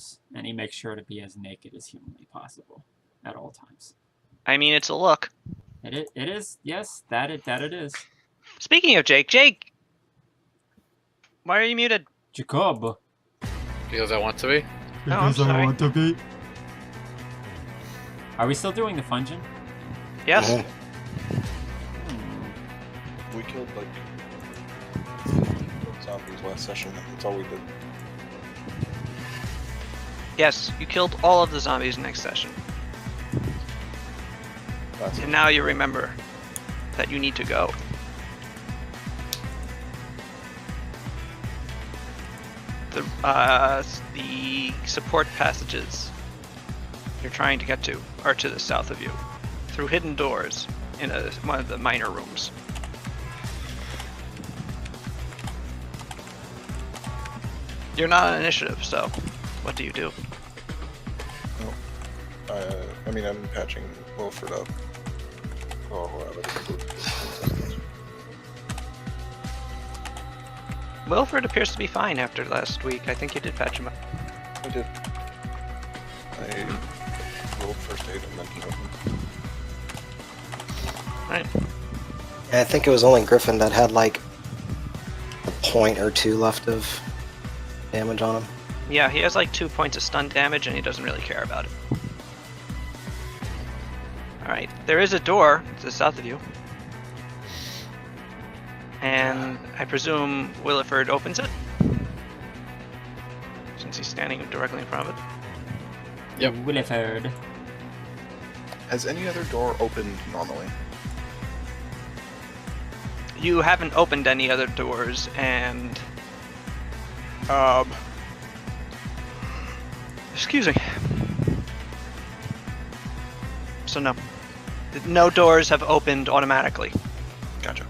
clothes, and he makes sure to be as naked as humanly possible at all times. I mean, it's a look. It is, yes, that it is. Speaking of Jake, why are you muted? Jacob. Because I want to be. Oh, I'm sorry. I want to be. Are we still doing the Fungin? Yes. We killed like zombies last session. That's all we did. Yes, you killed all of the zombies next session. And now you remember that you need to go. The support passages you're trying to get to are to the south of you, through hidden doors in one of the minor rooms. You're not on initiative, so what do you do? I mean, I'm patching Wilfred up. Oh, Wilfred appears to be fine after last week. I think you did patch him up. I did. I rolled first aid and then healed him. Right. I think it was only Griffin that had like a point or two left of damage on him. Yeah, he has like 2 points of stun damage and he doesn't really care about it. Alright, there is a door to the south of you. And I presume Williford opens it? Since he's standing directly in front of it. Yep. Williford. Has any other door opened normally? You haven't opened any other doors, and... Excuse me. So no. No doors have opened automatically. Gotcha.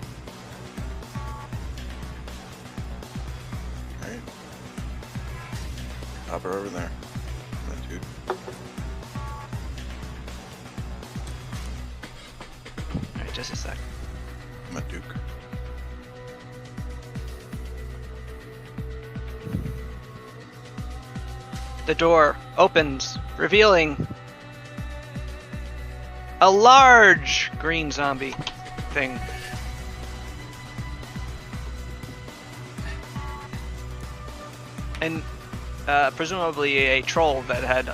Alright. Pop her over there. That dude. Alright, just a sec. I'm a Duke. The door opens, revealing a large green zombie thing. And presumably a troll that had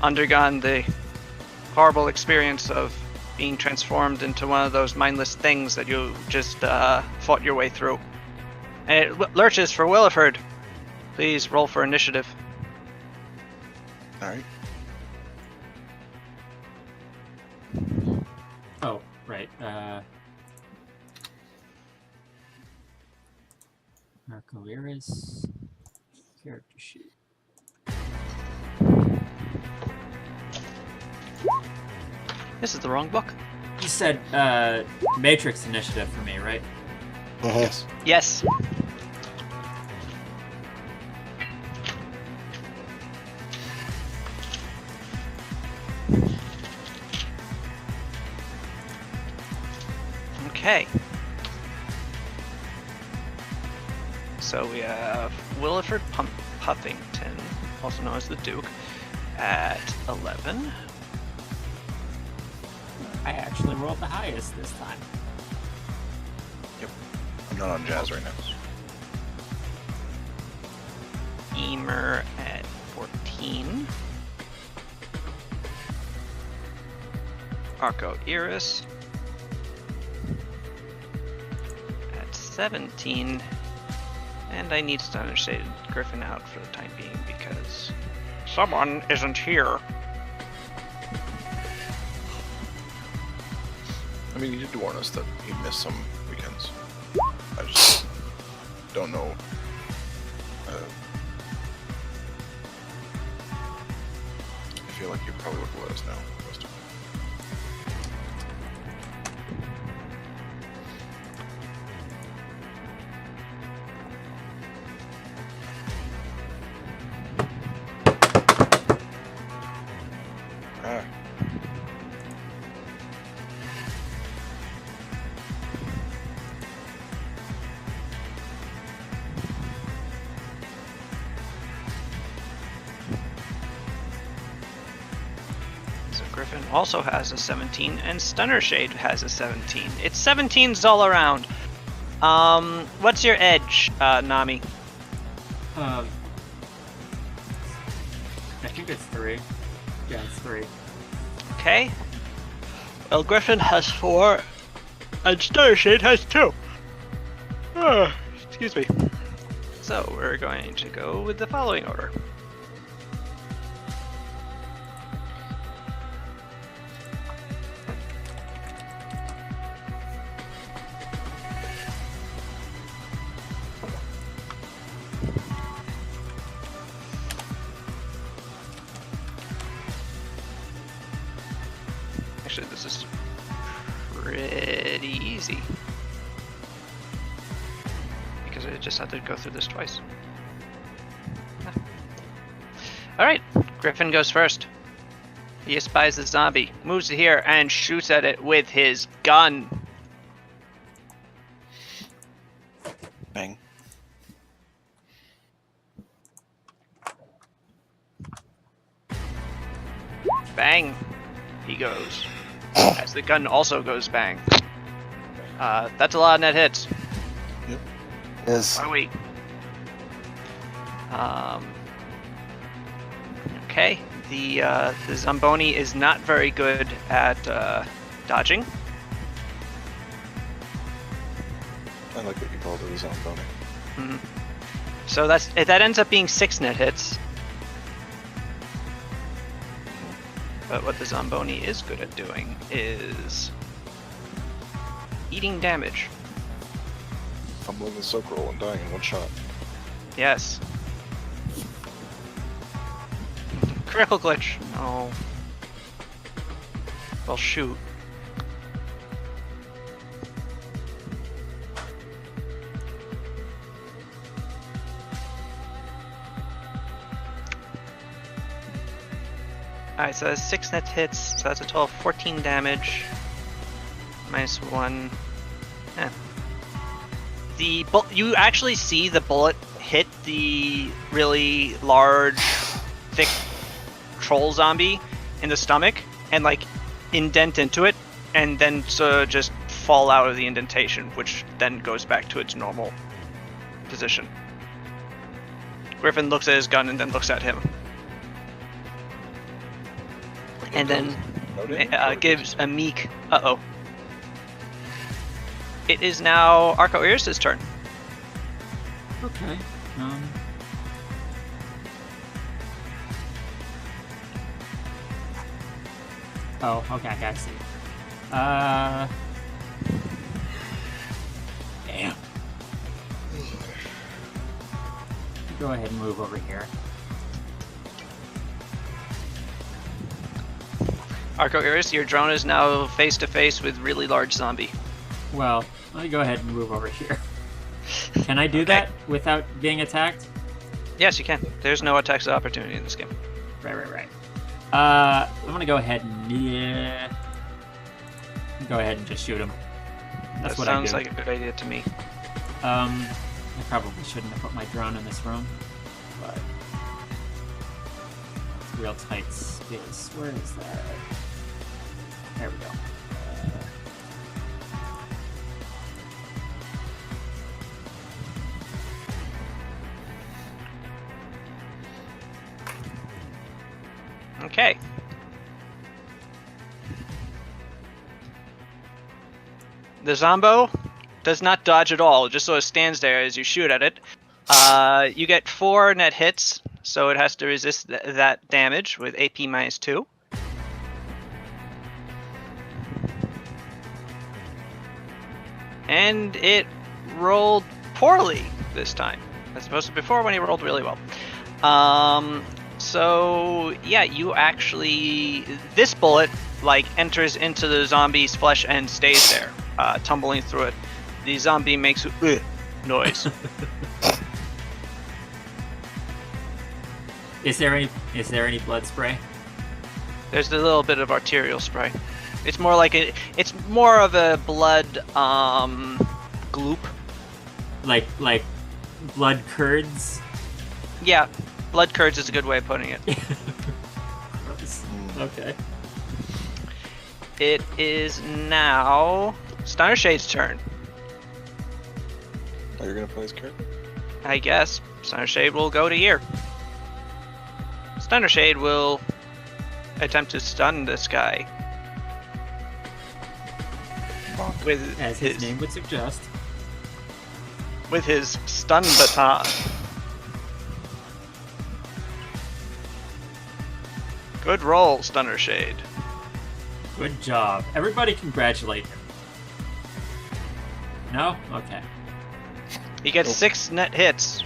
undergone the horrible experience of being transformed into one of those mindless things that you just fought your way through. And it lurches for Williford. Please roll for initiative. Alright. Oh, right. Arcoiris character sheet. This is the wrong book. You said Matrix initiative for me, right? Yes. Yes. Okay. So we have Williford Puffington, also known as the Duke, at 11. I actually rolled the highest this time. Yep. I'm not on jazz right now. Emer at 14. Arco Iris at 17. And I need to understate Griffin out for the time being because someone isn't here. I mean, he did warn us that he missed some weekends. I just don't know. I feel like you probably would have let us know. Ah. Griffin also has a 17, and Stunner Shade has a 17. It's 17s all around. What's your edge, Nami? I think it's 3. Yeah, it's 3. Okay. Well, Griffin has 4, and Stunner Shade has 2. Excuse me. So we're going to go with the following order. Actually, this is pretty easy. Because I just had to go through this twice. Alright, Griffin goes first. He espies the zombie, moves to here, and shoots at it with his gun. Bang. Bang! He goes. As the gun also goes bang. That's a lot of net hits. Is Are we? Okay. The Zamboni is not very good at dodging. I like what you called it, a Zamboni. Mhm. So that ends up being 6 net hits. But what the Zamboni is good at doing is eating damage. Fumbling the soak roll and dying in one shot. Yes. Critical glitch. No. Well, shoot. Alright, so that's 6 net hits, so that's a total of 14 damage. Minus 1. Eh. You actually see the bullet hit the really large, thick troll zombie in the stomach and like indent into it, and then just fall out of the indentation, which then goes back to its normal position. Griffin looks at his gun and then looks at him. And then gives a meek uh-oh. It is now Arco Iris' turn. Okay. Oh, okay, I see. Damn. Go ahead and move over here. Arco Iris, your drone is now face to face with really large zombie. Well, let me go ahead and move over here. Can I do that without being attacked? Yes, you can. There's no attacks of opportunity in this game. Right. I'm gonna go ahead and go ahead and just shoot him. That's what I do. Sounds like a good idea to me. I probably shouldn't have put my drone in this room, but it's real tight space. Where is that? There we go. Okay. The Zombo does not dodge at all, just sort of stands there as you shoot at it. You get 4 net hits, so it has to resist that damage with AP minus 2. And it rolled poorly this time, as opposed to before when he rolled really well. So yeah, you actually, this bullet like enters into the zombie's flesh and stays there, tumbling through it. The zombie makes a noise. Is there any blood spray? There's a little bit of arterial spray. It's more like it's more of a blood gloop. Like blood curds? Yeah, blood curds is a good way of putting it. Gross. Okay. it is now Stunner Shade's turn. Oh, you're gonna play his character? I guess Stunner Shade will go to here. Stunner Shade will attempt to stun this guy with As his name would suggest. with his stun baton. Good roll, Stunner Shade. Good job. Everybody congratulate him. No? Okay. He gets 6 net hits.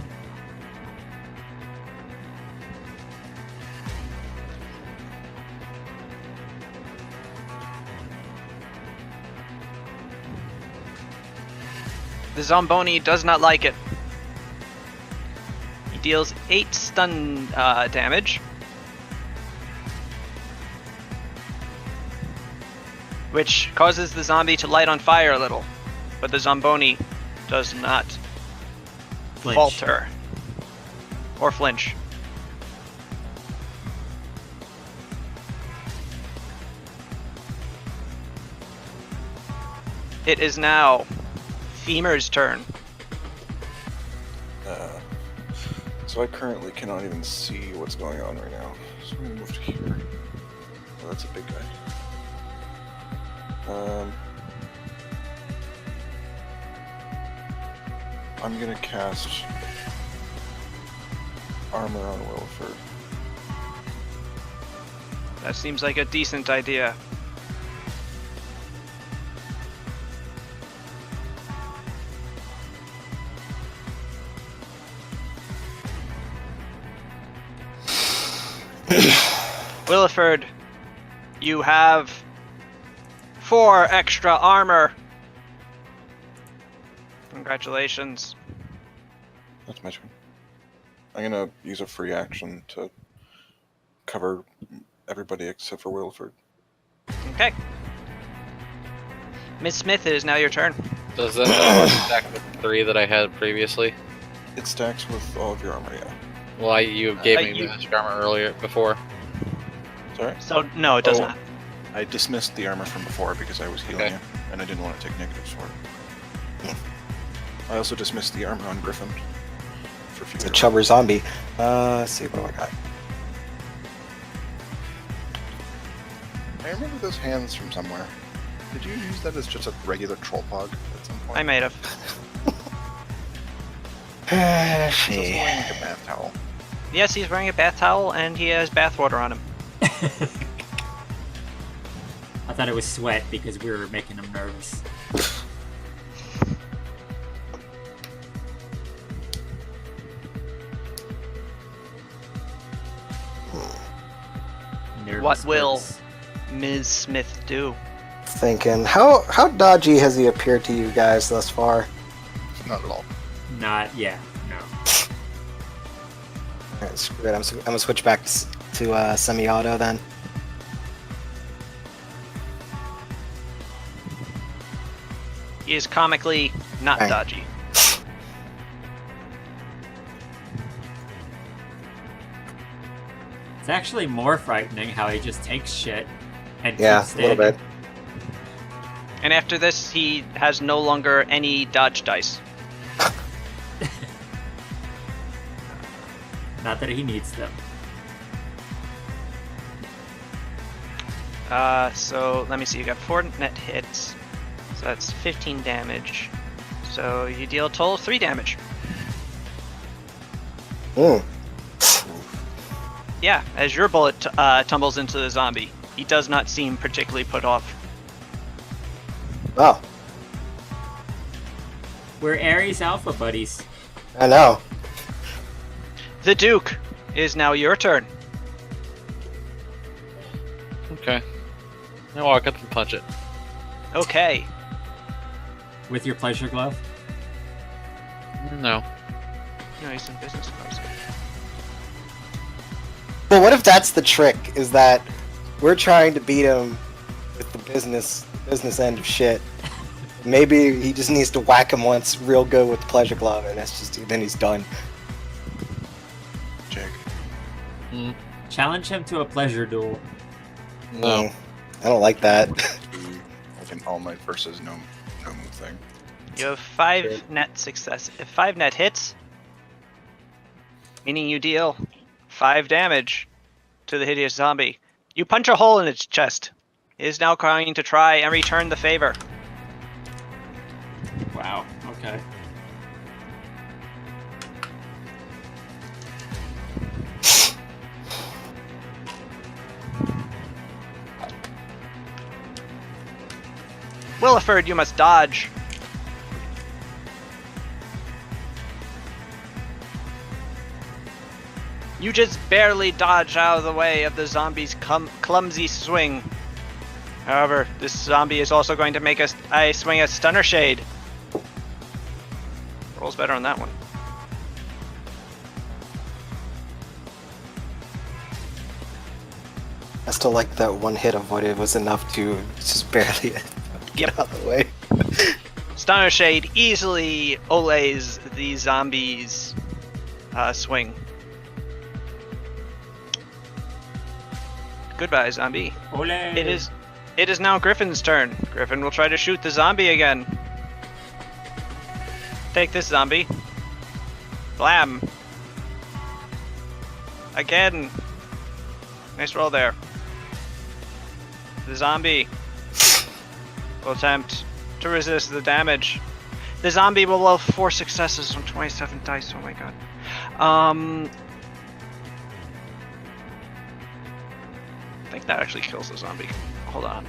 The Zomboni does not like it. He deals 8 stun damage, which causes the zombie to light on fire a little, but the Zomboni does not Flinch. falter or flinch. It is now Femur's turn. So I currently cannot even see what's going on right now. So I'm gonna move to here. Oh, that's a big guy. I'm gonna cast armor on Wilford. That seems like a decent idea. Williford, you have 4 extra armor. Congratulations. That's my turn. I'm gonna use a free action to cover everybody except for Wilford. Okay. Miss Smith, it is now your turn. Does that stack with the 3 that I had previously? It stacks with all of your armor, yeah. Well, you gave me you- magic armor earlier before. Sorry? So, no, it does not. I dismissed the armor from before because I was healing Okay. you, and I didn't want to take negatives for it. I also dismissed the armor on Griffin for It's future. a chubber zombie. Let's see, what do I got? I remember those hands from somewhere. Did you use that as just a regular troll pug at some point? I might have. He's also See. wearing like a bath towel. Yes, he's wearing a bath towel and he has bath water on him. I thought it was sweat because we were making him nervous. Nervous What will nervous. Ms. Smith do? Thinking, how dodgy has he appeared to you guys thus far? Not at all. Not, yeah, no. Alright, screw it. I'm gonna switch back to semi-auto then. He is comically not Right. dodgy. It's actually more frightening how he just takes shit and Yeah, keeps a little standing. bit. And after this, he has no longer any dodge dice. Not that he needs them. So let me see, you got 4 net hits. So that's 15 damage. So you deal a total of 3 damage. Mm. Yeah, as your bullet tumbles into the zombie, he does not seem particularly put off. Oh, We're Ares Alpha buddies. I know. The Duke is now your turn. Okay. I walk up and punch it. Okay. With your pleasure glove. No. No, he's in business class. But what if that's the trick? Is that we're trying to beat him with the business end of shit. Maybe he just needs to whack him once real good with the pleasure glove, and that's just then he's done. Jake. Challenge him to a pleasure duel. No. I don't like that. like an all might versus no move thing. You have 5 net success. If 5 net hits, meaning you deal 5 damage to the hideous zombie. You punch a hole in its chest. It is now going to try and return the favor. Wow. Okay. Williford, you must dodge. You just barely dodge out of the way of the zombie's clumsy swing. However, this zombie is also going to make I swing a Stunner Shade. Rolls better on that one. I still like that one hit of what it was enough to just barely get out of the way. Stunner Shade easily olays the zombie's swing. Goodbye, zombie. Ole. It is now Griffin's turn. Griffin will try to shoot the zombie again. Take this, zombie. Blam. Again. Nice roll there. The zombie will attempt to resist the damage. The zombie will roll 4 successes on 27 dice. Oh my god. I think that actually kills the zombie. Hold on.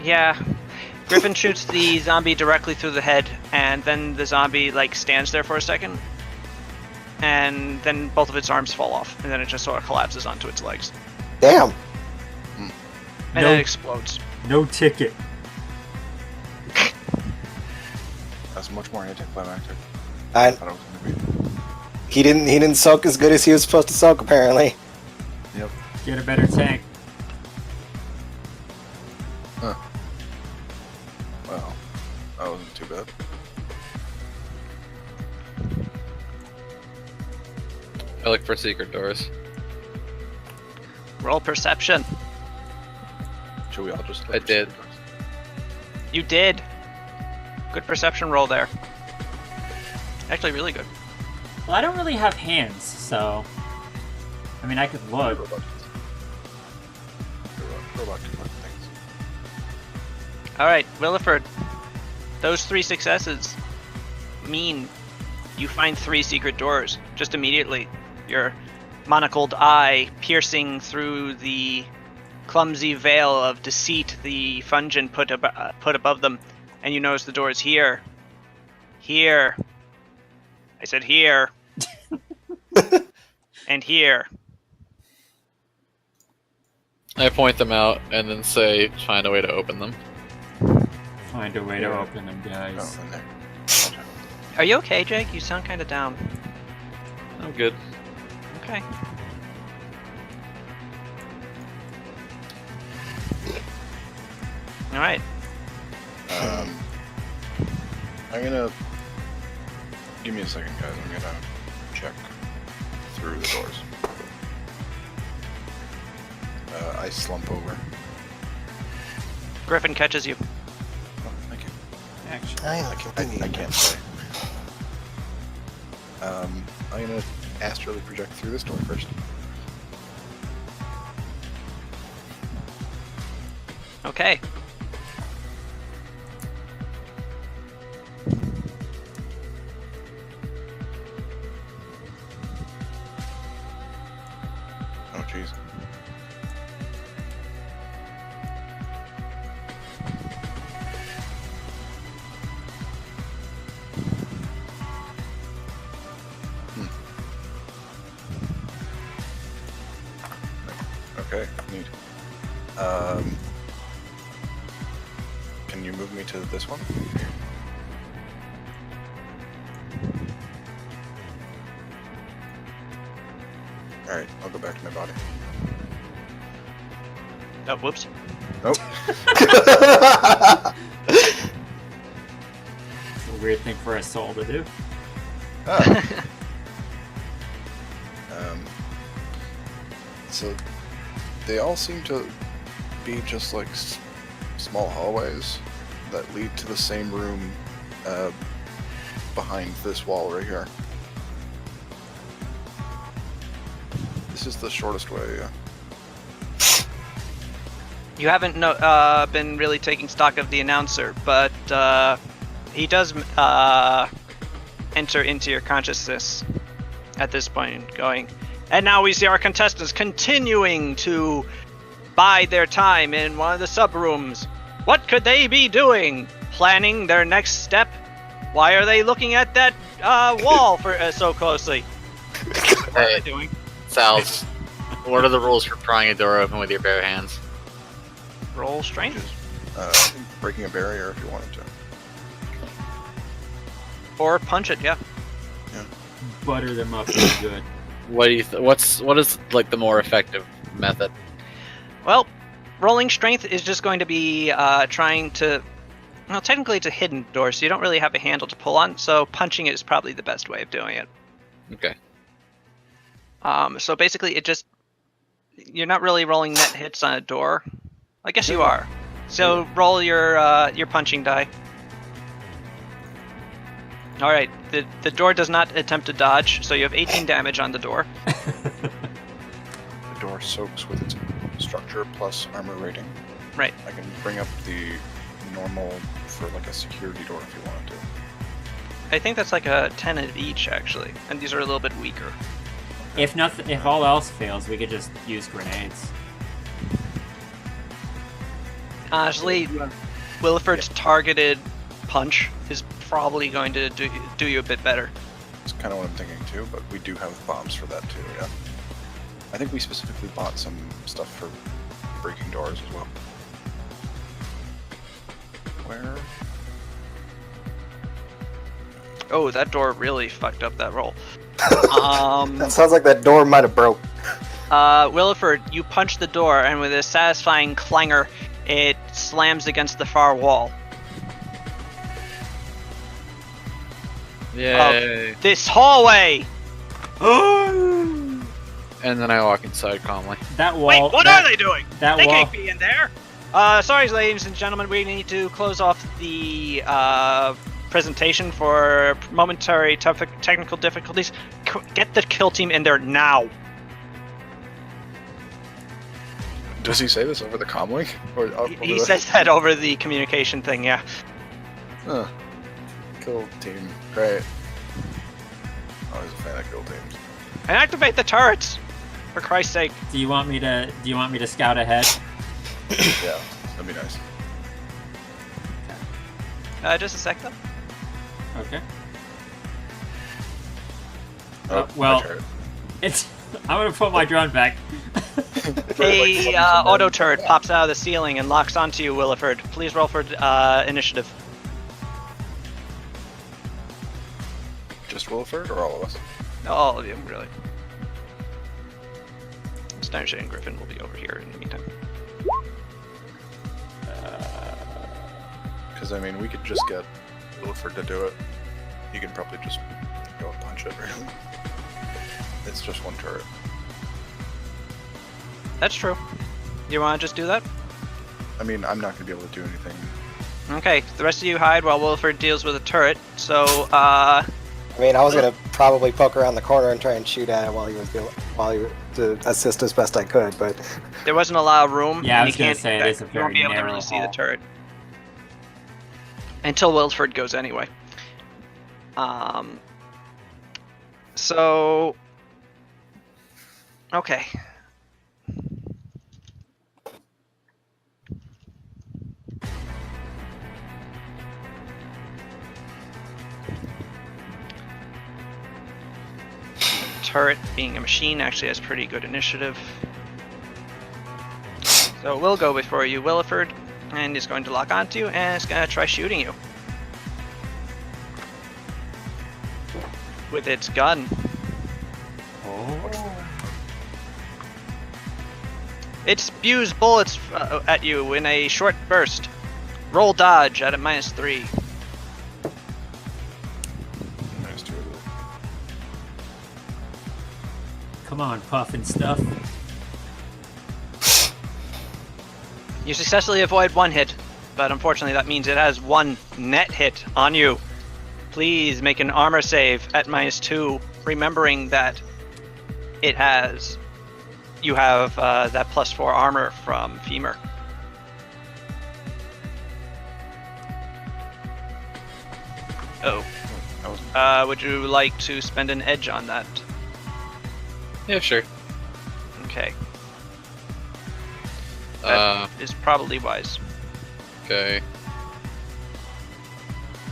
Yeah. Griffin shoots the zombie directly through the head, and then the zombie like stands there for a second, and then both of its arms fall off, and then it just sort of collapses onto its legs. Damn. And then it explodes. No ticket. That's much more anticlimactic. I thought it was gonna be. He didn't soak as good as he was supposed to soak, apparently. Yep. Get a better tank. Huh. Well, that wasn't too bad. I look for secret doors. Roll perception. Should we all just? I did. You did. Good perception roll there. Actually, really good. Well, I don't really have hands, so... I mean, I could look. Robot can look things. Alright, Williford. Those 3 successes mean you find 3 secret doors just immediately. Your monocled eye piercing through the clumsy veil of deceit the Fungin put above them, and you notice the doors here. Here. I said here. And here. I point them out and then say, find a way to open them. Find a way to open them, guys. Oh, in there. Are you okay, Jake? You sound kind of down. I'm good. Okay. Alright. I'm gonna give me a second, guys. I'm gonna check through the doors. I slump over. Griffin catches you. Oh, thank you. Actually. I can't say. I'm gonna astrally project through this door first. Okay. Oh, jeez. Okay, neat. Can you move me to this one? Alright, I'll go back to my body. Oh, whoops. Nope. It's a weird thing for a soul to do. Oh. So They all seem to be just like small hallways that lead to the same room behind this wall right here. This is the shortest way, yeah. You haven't been really taking stock of the announcer, but he does enter into your consciousness at this point, going, and now we see our contestants continuing to bide their time in one of the sub-rooms. What could they be doing? Planning their next step? Why are they looking at that wall for so closely? What are they doing? Sal's, what are the rules for prying a door open with your bare hands? Roll strength. Breaking a barrier if you wanted to. Or punch it, yeah. Butter them up pretty good. What do you? What is like the more effective method? Well, rolling strength is just going to be trying to... Well, technically it's a hidden door, so you don't really have a handle to pull on, so punching it is probably the best way of doing it. Okay. So basically it just... You're not really rolling net hits on a door. I guess you are. So roll your punching die. Alright, the door does not attempt to dodge, so you have 18 damage on the door. The door soaks with its structure plus armor rating. Right. I can bring up the normal for like a security door if you wanted to. I think that's like a 10 of each, actually. And these are a little bit weaker. If all else fails, we could just use grenades. Honestly, Williford's targeted punch is probably going to do you a bit better. It's kind of what I'm thinking too, but we do have bombs for that too, yeah. I think we specifically bought some stuff for breaking doors as well. Where? Oh, that door really fucked up that roll. That sounds like that door might have broke. Williford, you punch the door, and with a satisfying clangor, it slams against the far wall. Yay! This hallway! And then I walk inside calmly. That wall. Wait, what are they doing? That They wall. can't be in there! Sorry, ladies and gentlemen, we need to close off the presentation for momentary technical difficulties. Get the kill team in there now! Does he say this over the comlink? Or He says that over the communication thing, yeah. Huh. Kill team. Great. Always a fan of kill teams. And activate the turrets! For Christ's sake. Do you want me to scout ahead? Yeah, that'd be nice. Just a sec, though. Okay. Oh, well, my turret. It's. I'm gonna put my drone back. A auto turret pops out of the ceiling and locks onto you, Williford. Please roll for initiative. Just Williford or all of us? All of you, really. Steinshay and Griffin will be over here in the meantime. Because, I mean, we could just get Williford to do it. You can probably just go and punch it, really. It's just one turret. That's true. You want to just do that? I mean, I'm not going to be able to do anything. Okay, the rest of you hide while Williford deals with a turret. So, I mean, I was gonna probably poke around the corner and try and shoot at it while he was to assist as best I could, but there wasn't a lot of room. Yeah, I and was you gonna can't say do it that. is a You won't very be able to narrow really see the hall. turret. Until Williford goes anyway. So... Okay. Turret, being a machine, actually has pretty good initiative. So we'll go before you, Williford, and it's going to lock onto you, and it's going to try shooting you. With its gun. Oh. It spews bullets at you in a short burst. Roll dodge at a -3. Nice to it. Come on, puff and stuff. You successfully avoid one hit, but unfortunately that means it has one net hit on you. Please make an armor save at -2, remembering that you have that +4 armor from Femur. Oh. Would you like to spend an edge on that? Yeah, sure. Okay. That is probably wise. Okay.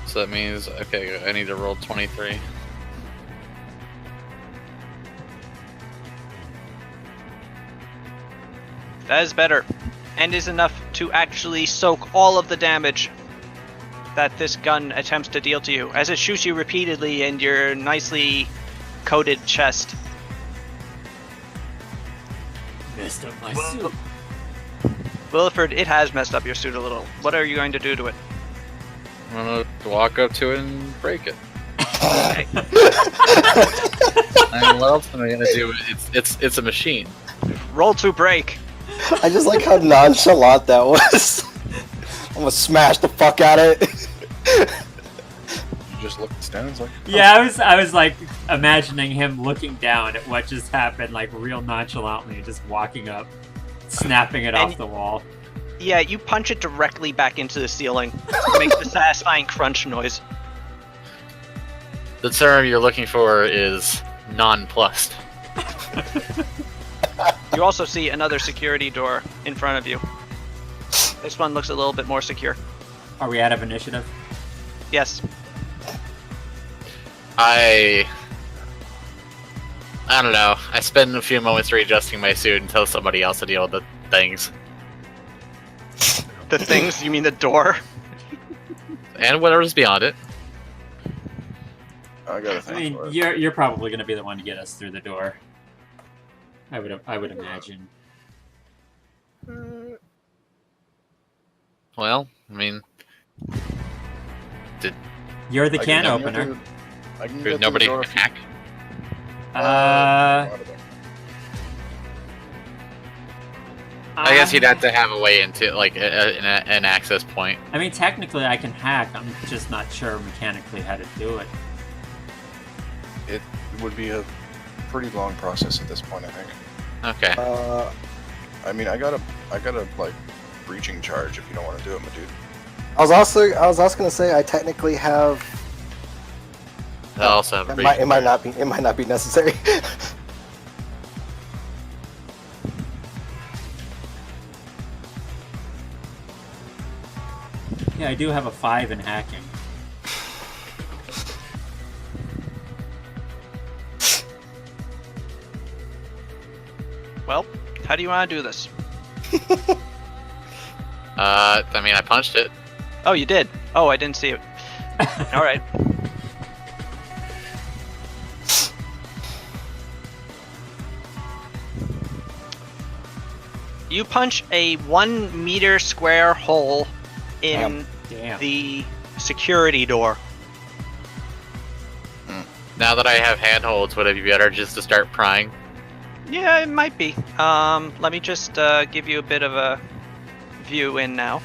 So that means, okay, I need to roll 23. That is better, and is enough to actually soak all of the damage that this gun attempts to deal to you, as it shoots you repeatedly in your nicely coated chest. Messed up my suit. Williford, it has messed up your suit a little. What are you going to do to it? I'm gonna walk up to it and break it. Okay. I mean, what else am I gonna do? It's a machine. Roll to break. I just like how nonchalant that was. I'm gonna smash the fuck out of it. You just look at Stan's like, Yeah, I was like imagining him looking down at what just happened, like real nonchalantly, just walking up, snapping it off the wall. Yeah, you punch it directly back into the ceiling. It makes a satisfying crunch noise. The term you're looking for is nonplussed. You also see another security door in front of you. This one looks a little bit more secure. Are we out of initiative? Yes. I don't know. I spend a few moments readjusting my suit and tell somebody else to deal with the things. The things? You mean the door? And whatever's beyond it. I gotta I think mean, for it. you're probably going to be the one to get us through the door. I would imagine. Well, I mean, You're the I can get opener. through- I can could get nobody through the door if you- hack? out of there. I guess you'd have to have a way into, like, an access point. I mean, technically I can hack. I'm just not sure mechanically how to do it. It would be a pretty long process at this point, I think. Okay. I mean, I got a like breaching charge if you don't want to do it, my dude. I was also gonna say I technically have. I also have a It breach. might not be necessary. Yeah, I do have a 5 in hacking. Well, how do you want to do this? I mean, I punched it. Oh, you did. Oh, I didn't see it. All right. You punch a 1 meter square hole in Damn. the security door. Now that I have handholds, would it be better just to start prying? Yeah, it might be. Let me just give you a bit of a view in now.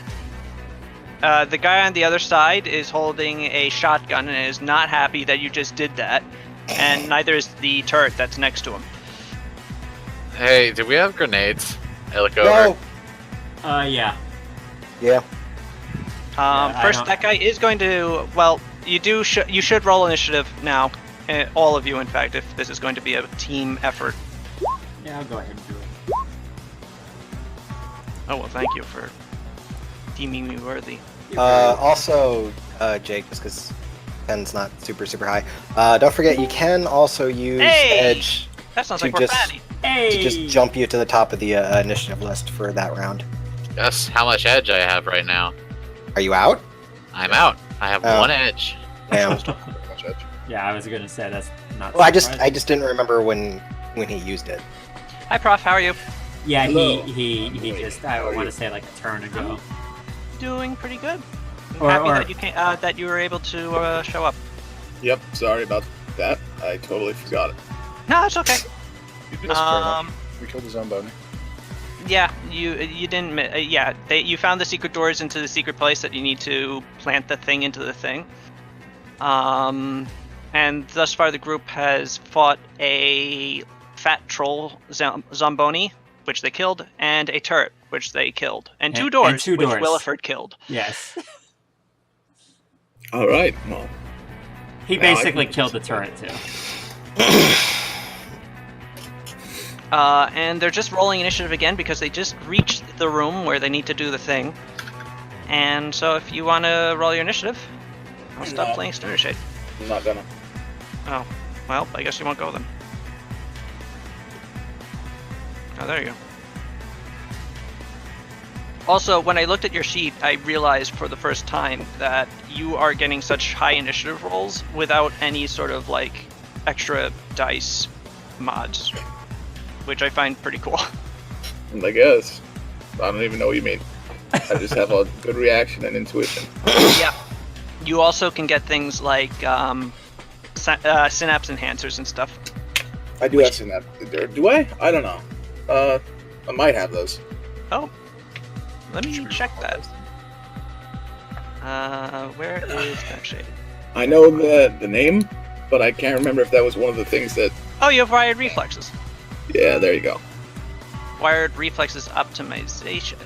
The guy on the other side is holding a shotgun and is not happy that you just did that. And neither is the turret that's next to him. Hey, do we have grenades? I look over. No. Yeah. Yeah. I First, don't- that guy is going to. Well, you should roll initiative now. All of you, in fact, if this is going to be a team effort. Yeah, I'll go ahead and do it. Oh well, thank you for deeming me worthy. Also, Jake, just because 10's not super high. Don't forget, you can also use Hey! Edge That sounds to like we're just- fatty. Hey! to just jump you to the top of the initiative list for that round. Guess how much edge I have right now. Are you out? I'm out. I have Oh. 1 edge. Yeah. Pretty much edge. Yeah, I was gonna say that's not. Well, I surprising. just didn't remember when he used it. Hi, Prof. How are you? Yeah, Hello. he just. I How are want you? to say like a turn ago. Doing pretty good. I'm Or- happy or- that you came, that you were able to show up. Yep, sorry about that. I totally forgot it. No, it's okay. That's fair enough. We killed the Zamboni. Yeah, you didn't. You found the secret doors into the secret place that you need to plant the thing into the thing. And thus far the group has fought a fat troll Zomboni, which they killed, and a turret, which they killed, and two doors, which Williford killed. Yes. All right. Well, He basically killed the turret too. And they're just rolling initiative again because they just reached the room where they need to do the thing. And so if you want to roll your initiative, I'll stop playing Stoner Shade. I'm not gonna. Oh, well, I guess you won't go then. Oh, there you go. Also, when I looked at your sheet, I realized for the first time that you are getting such high initiative rolls without any sort of, like, extra dice mods, which I find pretty cool. I guess. I don't even know what you mean. I just have a good reaction and intuition. Yeah. You also can get things like synapse enhancers and stuff. I do have synapse. Do I? I don't know. I might have those. Oh. Let me check that. Where is that shade? I know the name, but I can't remember if that was one of the things that... Oh, you have wired reflexes. Yeah, there you go. Wired reflexes optimization.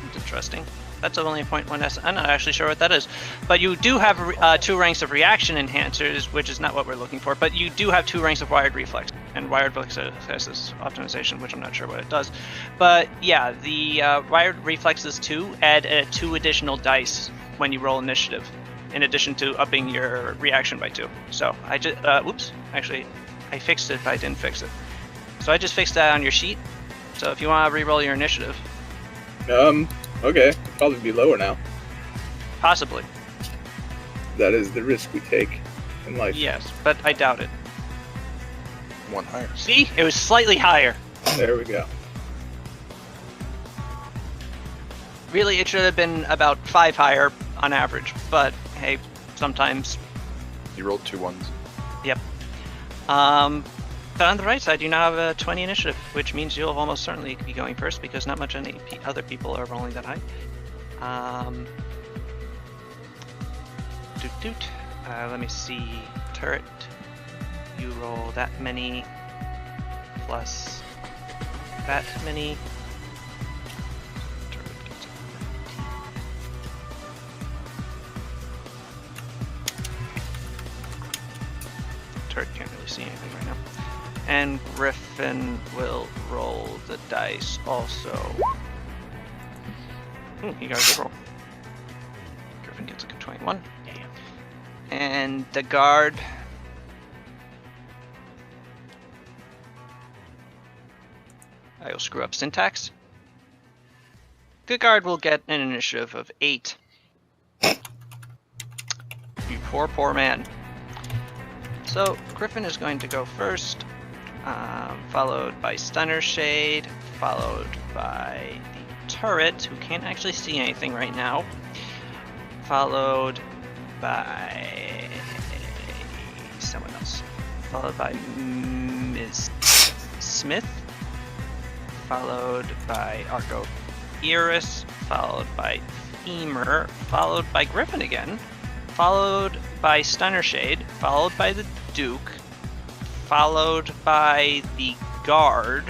That's interesting. That's only a 0.1 S. I'm not actually sure what that is. But you do have 2 ranks of reaction enhancers, which is not what we're looking for. But you do have 2 ranks of wired reflex and wired reflexes optimization, which I'm not sure what it does. But yeah, the wired reflexes 2 add 2 additional dice when you roll initiative, in addition to upping your reaction by 2. So I just, whoops, actually, I fixed it, but I didn't fix it. So I just fixed that on your sheet. So if you want to re-roll your initiative. Okay. It'll probably be lower now. Possibly. That is the risk we take in life. Yes, but I doubt it. 1 higher. See? It was slightly higher. There we go. Really, it should have been about 5 higher on average, but hey, sometimes. You rolled 2 1s. Yep. But on the right side, you now have a 20 initiative, which means you'll almost certainly be going first because not much any other people are rolling that high. Let me see. Turret. You roll that many plus that many. Turret gets a Turret can't really see anything right now. And Griffin will roll the dice also. He got a good roll. Griffin gets a good 21. And the guard. I will screw up syntax. Good guard will get an initiative of 8. You poor, poor man. So Griffin is going to go first. Followed by Stunner Shade, followed by the Turret, who can't actually see anything right now, followed by someone else, followed by Ms. Smith, followed by Arco Iris, followed by Femur, followed by Griffin again, followed by Stunner Shade, followed by the Duke, followed by the guard,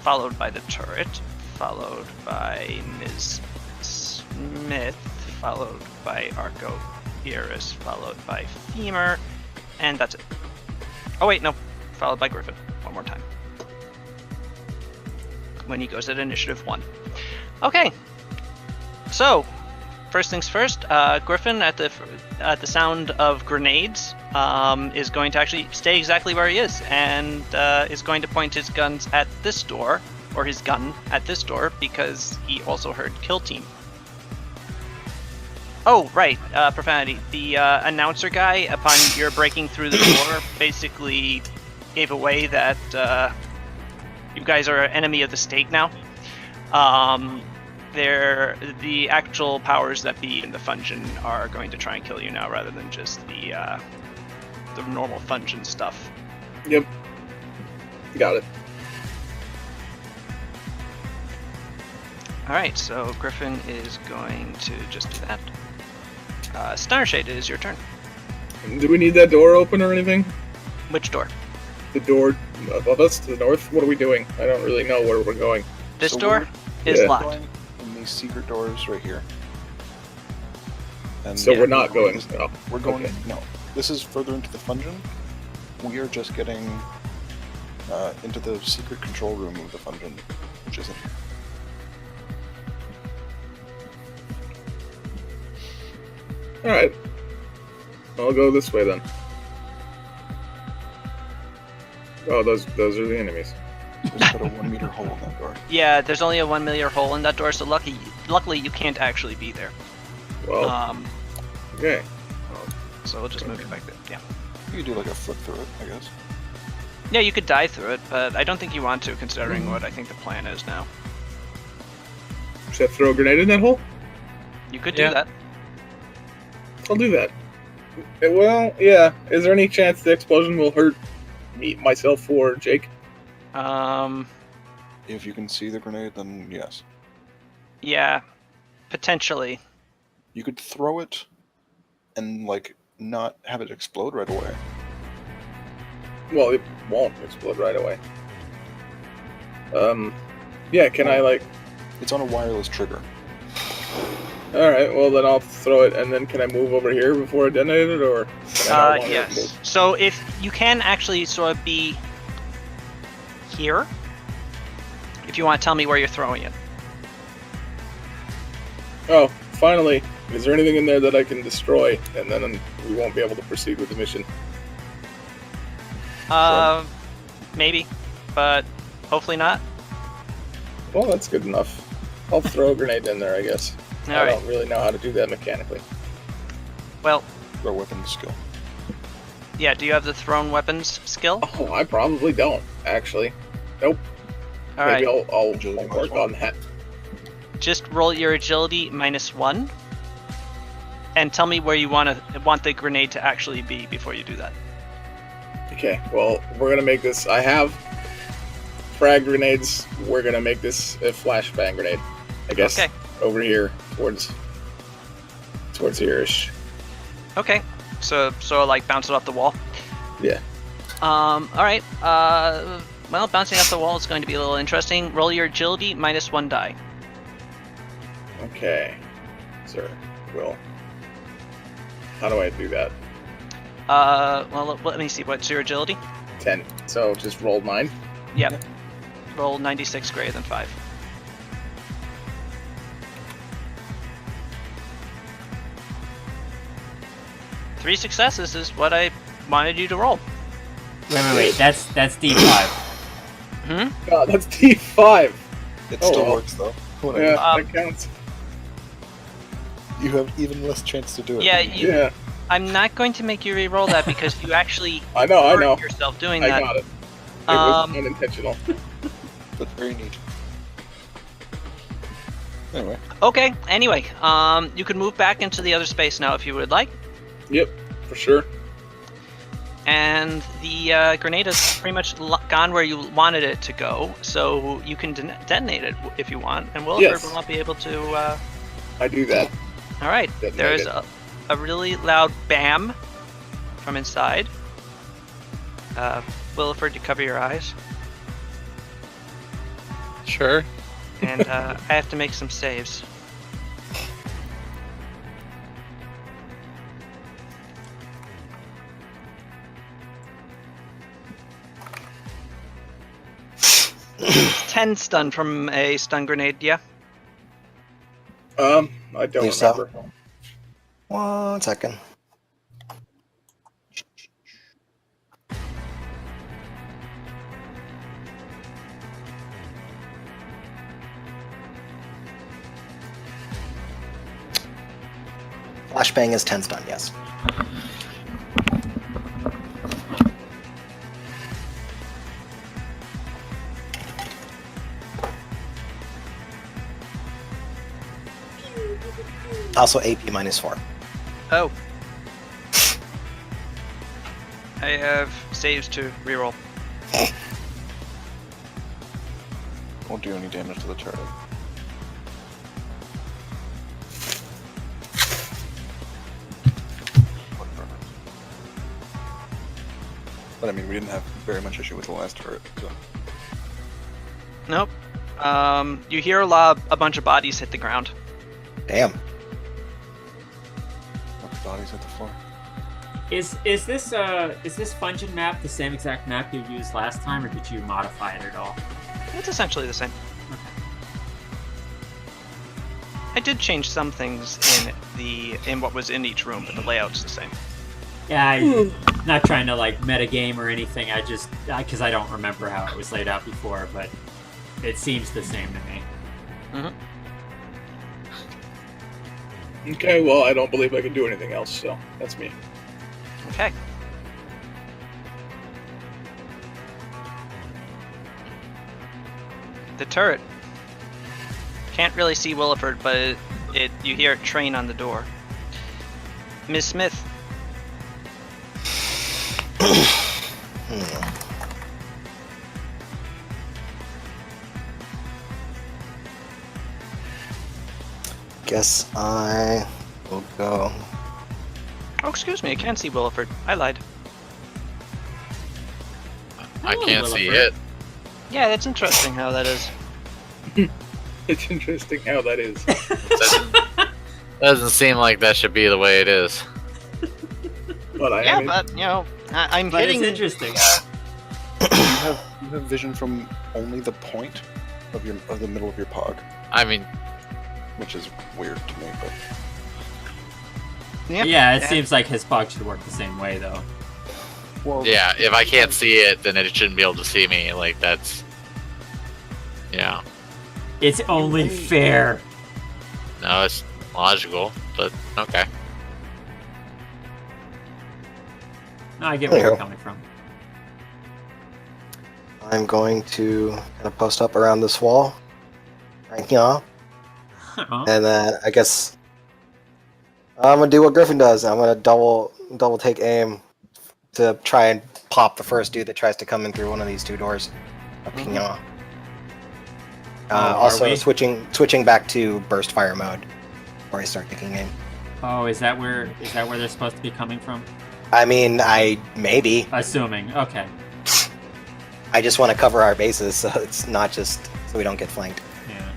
followed by the turret, followed by Ms. Smith, followed by Arco Iris, followed by Femur, and that's it. Oh wait, no, followed by Griffin, one more time. When he goes at initiative 1. Okay, so first things first, Griffin at the sound of grenades is going to actually stay exactly where he is and is going to point his guns at this door, or his gun at this door, because he also heard kill team. Oh, right, profanity. The announcer guy, upon your breaking through the door, basically gave away that you guys are an enemy of the state now. The actual powers that be in the Function are going to try and kill you now, rather than just the normal Function stuff. Yep. Got it. Alright, so Griffin is going to just do that. Starshade, it is your turn. Do we need that door open or anything? Which door? The door above us to the north? What are we doing? I don't really know where we're going. This So door is Yeah. locked. Going in these secret doors right here. And So Yeah. we're not going. Oh, We're going. okay. No, this is further into the Fungeon. We are just getting into the secret control room of the Fungeon, which isn't. Alright. I'll go this way then. Oh, those are the enemies. There's about a 1 meter hole in that door. Yeah, there's only a 1 millimeter hole in that door, so luckily you can't actually be there. Well, okay. So we'll just move you back there. Yeah. You could do like a flip through it, I guess. Yeah, you could die through it, but I don't think you want to, considering what I think the plan is now. Should I throw a grenade in that hole? You could do Yeah. that. I'll do that. Well, yeah. Is there any chance the explosion will hurt me, myself, or Jake? If you can see the grenade, then yes. Yeah, potentially. You could throw it and like not have it explode right away. Well, it won't explode right away. Yeah, can I, like... It's on a wireless trigger. Alright, well then I'll throw it, and then can I move over here before I detonate it, or... can I not want to Yes. move? So if you can actually sort of be here, if you want to tell me where you're throwing it. Oh, finally. Is there anything in there that I can destroy, and then we won't be able to proceed with the mission? Maybe, but hopefully not. Well, that's good enough. I'll throw a grenade in there, I guess. I Alright. don't really know how to do that mechanically. Well, Throw weapon skill. yeah, do you have the thrown weapons skill? Oh, I probably don't, actually. Nope. Alright, Maybe I'll Agility work -1. on that. just roll your agility -1, and tell me where you want the grenade to actually be before you do that. Okay, well, we're gonna make this... I have frag grenades. We're gonna make this a flashbang grenade. I guess Okay. over here, towards here-ish. Okay, so like bounce it off the wall. Yeah. All right. Well, bouncing off the wall is going to be a little interesting. Roll your agility -1 die. Okay, sir. Will. How do I do that? Well, let me see. What's your agility? 10. So just roll 9. Yep. Roll 96 greater than 5. Three successes is what I wanted you to roll. Wait. That's D5. Hmm? Oh, that's D5. It Oh, still well. works though. Yeah, Um, that counts. You have even less chance to do it. Yeah, than me. Yeah, I'm not going to make you re-roll that because you actually I know. hurt yourself doing I that. got it. It was Um, unintentional. But very neat. Anyway, Okay. Anyway, you can move back into the other space now if you would like, Yep, for sure. and the grenade is pretty much gone where you wanted it to go, so you can detonate it if you want, and Wilford Yes. will not be able to. I do that. All right. Detonate There's it. a really loud bam from inside. Wilford, you cover your eyes, Sure. and I have to make some saves. Ten stun from a stun grenade, yeah? I don't Believe so. remember. 1 second. Flashbang is 10 stun, yes. Also AP -4. Oh. I have saves to reroll. won't do any damage to the turret. But I mean, we didn't have very much issue with the last turret. So. Nope. You hear a bunch of bodies hit the ground. Damn. What bodies hit the floor? Is this Fungin map the same exact map you used last time, or did you modify it at all? It's essentially the same. Okay. I did change some things in what was in each room, but the layout's the same. Yeah, I'm not trying to like metagame or anything. I just because I don't remember how it was laid out before, but it seems the same to me. Okay, well, I don't believe I can do anything else, so that's me. Okay. The turret. Can't really see Williford, but you hear it train on the door. Miss Smith. Guess I will go. Oh, excuse me, I can't see Williford. I lied. I Hello, can't see Williford. it. Yeah, that's interesting how that is. It's interesting how that is. Doesn't seem like that should be the way it is. But I Yeah, am. but, I'm But hitting... it's interesting. You have vision from only the point of the middle of your pog, I mean, which is weird to me. But Yeah, it seems like his pog should work the same way, though. well, yeah, if I can't see it, then it shouldn't be able to see me. Like, that's... Yeah. It's only fair. No, it's logical, but okay. No, I get where you're Anyhow. coming from. I'm going to kind of post up around this wall, right here, Huh. and then I guess I'm gonna do what Griffin does. I'm gonna double take aim to try and pop the first dude that tries to come in through one of these two doors. Up here. Oh, Also are we? switching back to burst fire mode before I start taking aim. Oh, is that where they're supposed to be coming from? I mean, maybe. Assuming. Okay. I just want to cover our bases, so it's not just so we don't get flanked. Yeah.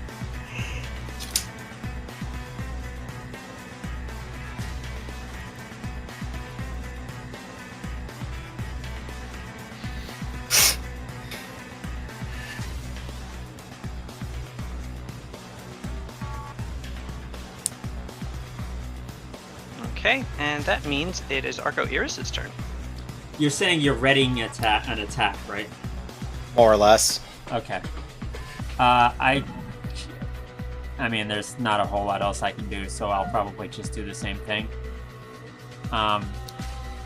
Okay, and that means it is Arco Iris' turn. You're saying you're readying an attack, right? More or less. Okay. I mean, there's not a whole lot else I can do, so I'll probably just do the same thing.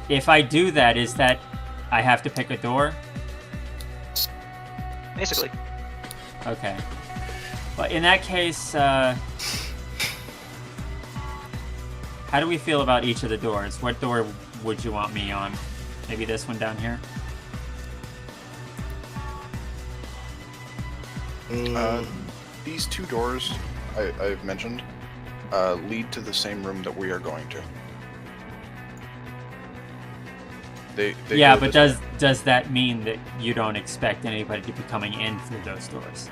If I do that, is that I have to pick a door? Basically. Okay. Well, in that case, how do we feel about each of the doors? What door would you want me on? Maybe this one down here? these two doors I've mentioned lead to the same room that we are going to. They Yeah, go but this- does that mean that you don't expect anybody to be coming in through those doors?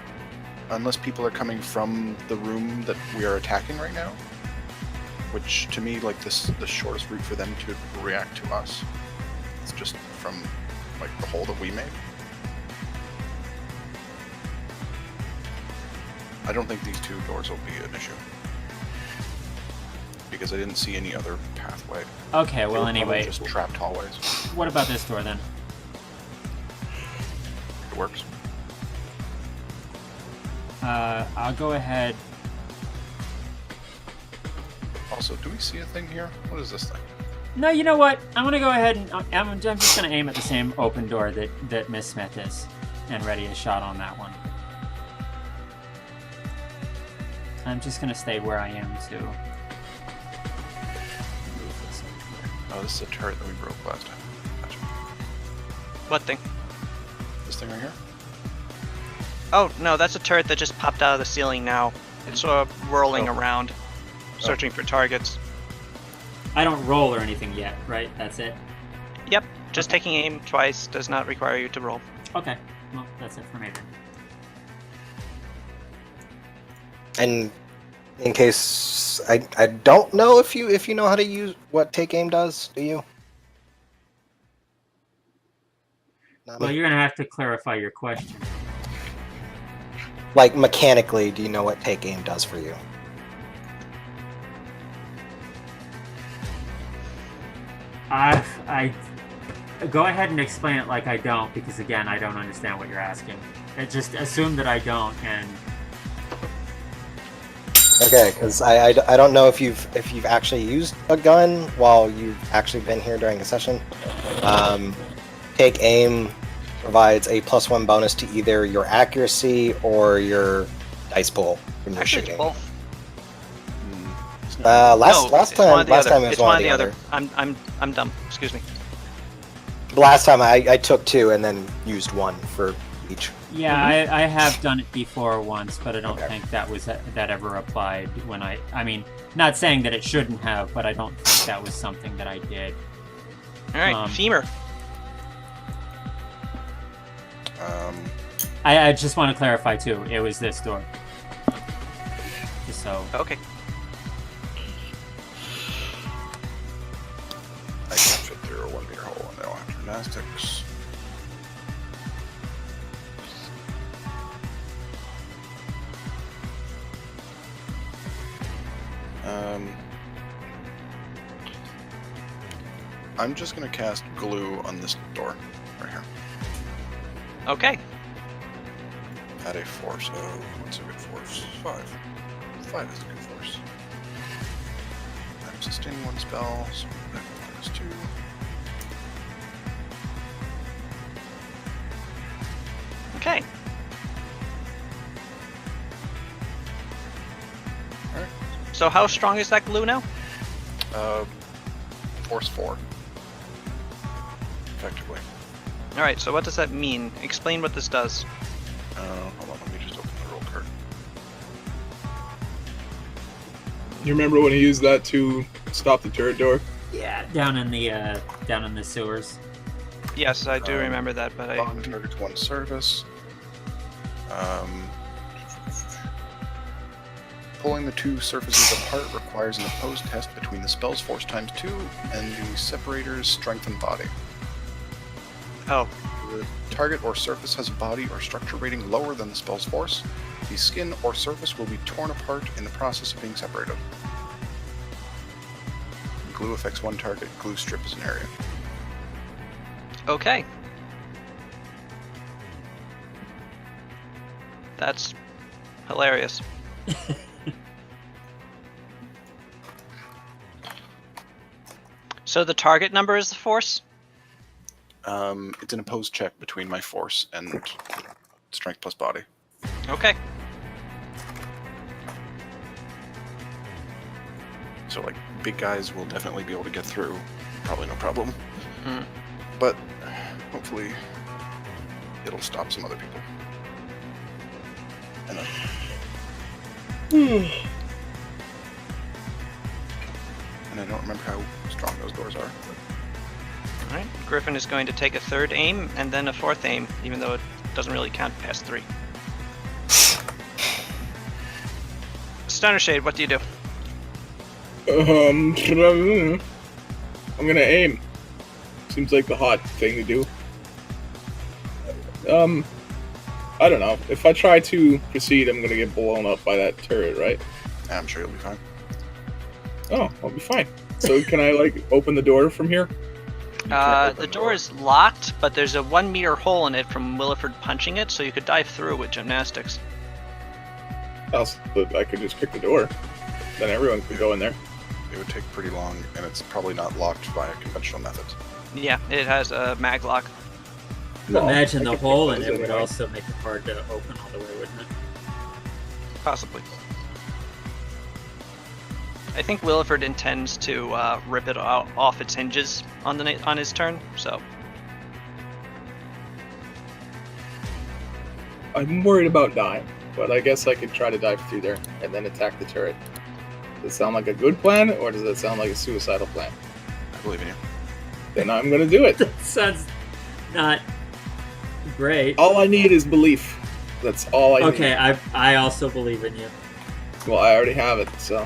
unless people are coming from the room that we are attacking right now, which to me, like, the shortest route for them to react to us. It's just from like the hole that we made. I don't think these two doors will be an issue because I didn't see any other pathway. Okay, They well, were probably anyway, just trapped hallways. what about this door then? It works. I'll go ahead. Also, do we see a thing here? What is this thing? No, you know what? I'm gonna go ahead and I'm just gonna aim at the same open door that Miss Smith is, and ready a shot on that one. I'm just gonna stay where I am to move this over here. Oh, this is a turret that we broke last time. Gotcha. What thing? This thing right here? Oh, no, that's a turret that just popped out of the ceiling now. It's sort of whirling around, searching for targets. I don't roll or anything yet, right? That's it. Yep. Just taking aim twice does not require you to roll. Okay. Well, that's it for me then. And in case I don't know if you know how to use what take aim does, do you? Not Well, me. you're gonna have to clarify your question. Like mechanically, do you know what take aim does for you? I go ahead and explain it like I don't, because again, I don't understand what you're asking. Just assume that I don't, and Okay, because I don't know if you've actually used a gun while you've actually been here during a session. Take aim provides a +1 bonus to either your accuracy or your dice pool when you're Actually, it's shooting. both. Last time it was it's one or the other. I'm dumb. Excuse me. Last time I took 2 and then used 1 for each. yeah, I have done it before once, but I don't think that ever applied when I mean, not saying that it shouldn't have, but I don't think that was something that I did. All right, femur. I just want to clarify too. It was this door. Just so. Okay. I can fit through a 1 meter hole and now have gymnastics. I'm just gonna cast glue on this door right here. Okay. At a force of, what's a good force? 5. 5 is a good force. I'm sustaining 1 spell, so that minus 2. Okay. Alright. So how strong is that glue now? Force 4. Effectively. All right. So what does that mean? Explain what this does. Hold on, let me just open the roll card. You remember when he used that to stop the turret door? Yeah, down in the sewers. Yes, I do remember that, but Bond targets 1 surface. Pulling the 2 surfaces apart requires an opposed test between the spell's force times 2 and the separator's strength and body. oh, The target or surface has a body or structure rating lower than the spell's force. The skin or surface will be torn apart in the process of being separated. Glue affects 1 target. Glue strip is an area. okay. That's hilarious. So the target number is the force? It's an opposed check between my force and strength plus body. Okay. So, like, big guys will definitely be able to get through. Probably no problem. Mm. But hopefully it'll stop some other people. And and I don't remember how strong those doors are. All right. Griffin is going to take a 3rd aim and then a 4th aim, even though it doesn't really count past 3. Stunner Shade, what do you do? I'm gonna aim. Seems like the hot thing to do. I don't know. If I try to proceed, I'm gonna get blown up by that turret, right? I'm sure you'll be fine. Oh, I'll be fine. So can I, like, open the door from here? The door is locked, but there's a 1 meter hole in it from Williford punching it, so you could dive through with gymnastics. Else, but I could just pick the door. Then everyone could go in there. It would take pretty long, and it's probably not locked via conventional methods. Yeah, it has a mag lock. Well, Imagine I the could hole pick in those it would anyway. also make it hard to open all the way, wouldn't it? Possibly. I think Williford intends to rip it off its hinges on his turn, so. I'm worried about dying, but I guess I could try to dive through there and then attack the turret. Does it sound like a good plan, or does it sound like a suicidal plan? I believe in you. then I'm gonna do it. That sounds not great. All I need is belief. That's all I need. Okay, I also believe in you. Well, I already have it, so.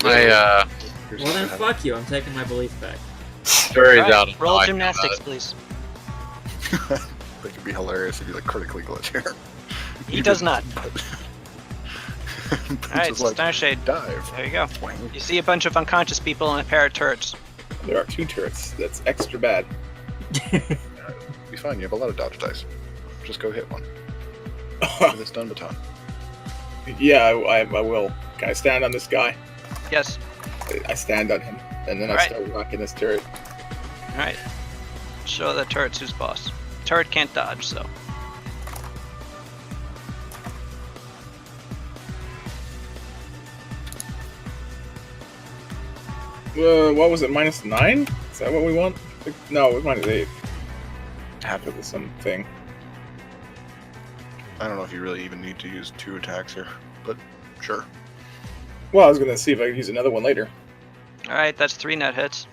My Well then, fuck you. I'm taking my belief back. story's Alright, out. of roll how I feel gymnastics, about please. That could be hilarious if you like critically glitch here. He does not. Alright, Just like, Starshade. dive. There you go. Wang. You see a bunch of unconscious people and a pair of turrets. There are 2 turrets. That's extra bad. Be fine. You have a lot of dodge dice. Just go hit one. With this stun baton. Yeah, I will. Can I stand on this guy? Yes. I stand on him, and then I Alright. start rocking this turret. Alright. Show the turrets who's boss. Turret can't dodge, so. What was it? -9? Is that what we want? No, it was -8. Half It was something. I don't know if you really even need to use 2 attacks here, but sure. Well, I was gonna see if I could use another one later. Alright, that's 3 net hits.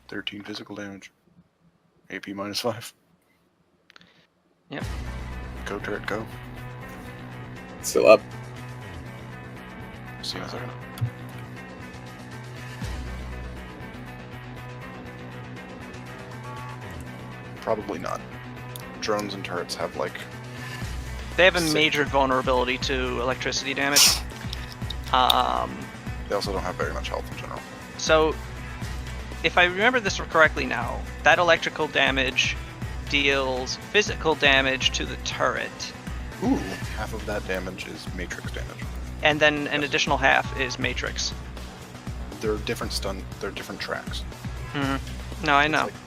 13 physical damage. AP -5. Yep. Go, turret, go. Still up. See you in a second. Probably not. Drones and turrets have like They have a Sick. major vulnerability to electricity damage. they also don't have very much health in general. So, if I remember this correctly now, that electrical damage deals physical damage to the turret, Ooh, half of that damage is matrix damage. and then an additional half is matrix. They're different stun. They're different tracks. No, I know. It's,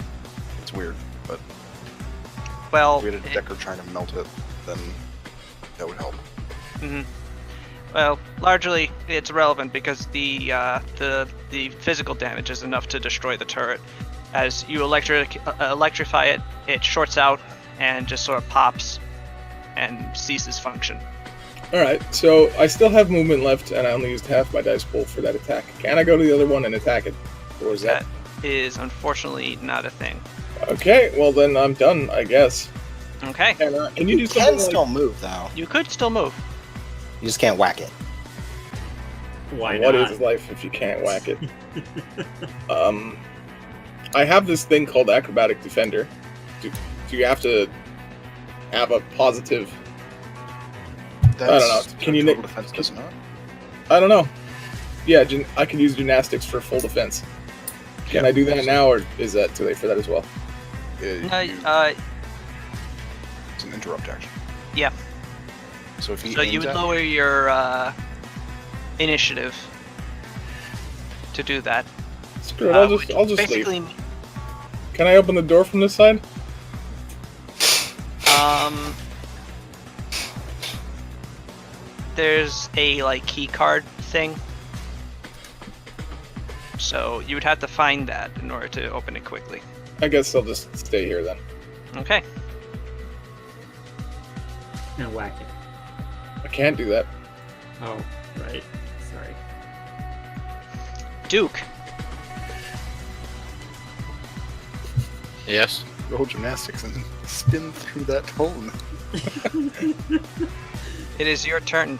it's weird, but Well, if we had a Decker trying to melt it, then that would help. well, largely it's irrelevant because the physical damage is enough to destroy the turret. As you electrify it, it shorts out and just sort of pops and ceases function. Alright, so I still have movement left, and I only used half my dice pool for that attack. Can I go to the other one and attack it? Or is that... That is unfortunately not a thing. Okay, well then I'm done, I guess. Okay, Can you do You something can like... still move though. you could still move. You just can't whack it. Why What not? is life if you can't whack it? I have this thing called Acrobatic Defender. Do you have to have a positive... That's, know. Can you total nick- defense does not? I don't know. Yeah, I can use gymnastics for full defense. Can I do that now, or is that too late for that as well? It's an interrupt action. Yeah. So if he So aims you would at lower your initiative to do that. Screw it, I'll which just leave. basically, Can I open the door from this side? there's a like key card thing. So you would have to find that in order to open it quickly. I guess I'll just stay here then. Okay. Now whack it. I can't do that. Oh, right. Sorry. Duke. Yes. roll gymnastics and spin through that hole. It is your turn.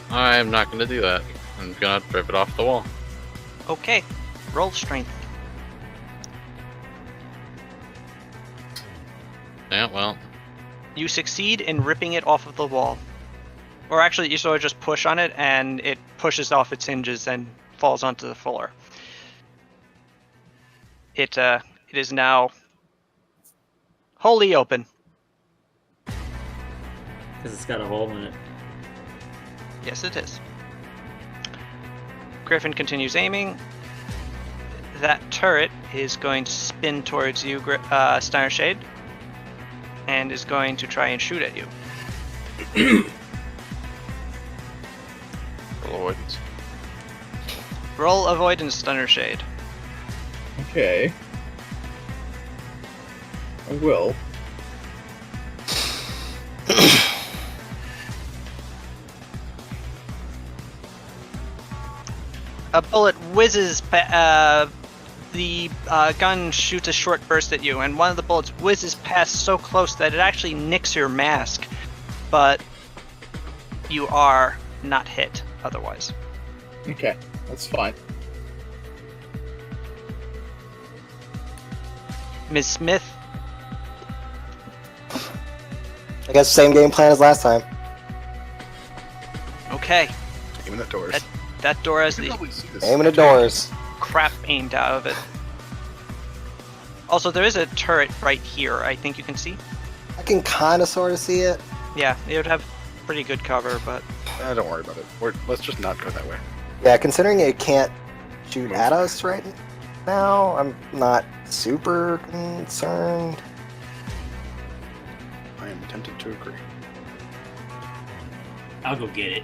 I'm not going to do that. I'm going to rip it off the wall. Okay. Roll strength. Yeah, well, You succeed in ripping it off of the wall. Or actually, you sort of just push on it, and it pushes off its hinges and falls onto the floor. It is now wholly open. Because it's got a hole in it. Yes, it is. Griffin continues aiming. That turret is going to spin towards you, Steiner Shade, and is going to try and shoot at you. Roll avoidance. Roll avoidance, Stunner Shade. Okay. I will. A bullet whizzes. The gun shoots a short burst at you, and one of the bullets whizzes past so close that it actually nicks your mask, but you are not hit otherwise. Okay, that's fine. Ms. Smith, I guess same game plan as last time. okay. Aiming at doors. That door has You can the probably see this. Aiming at doors. crap aimed out of it. Also, there is a turret right here, I think you can see. I can kind of sort of see it. Yeah, it would have pretty good cover, but Don't worry about it. Let's just not go that way. Yeah, considering it can't shoot at us right now, I'm not super concerned. I am tempted to agree. I'll go get it.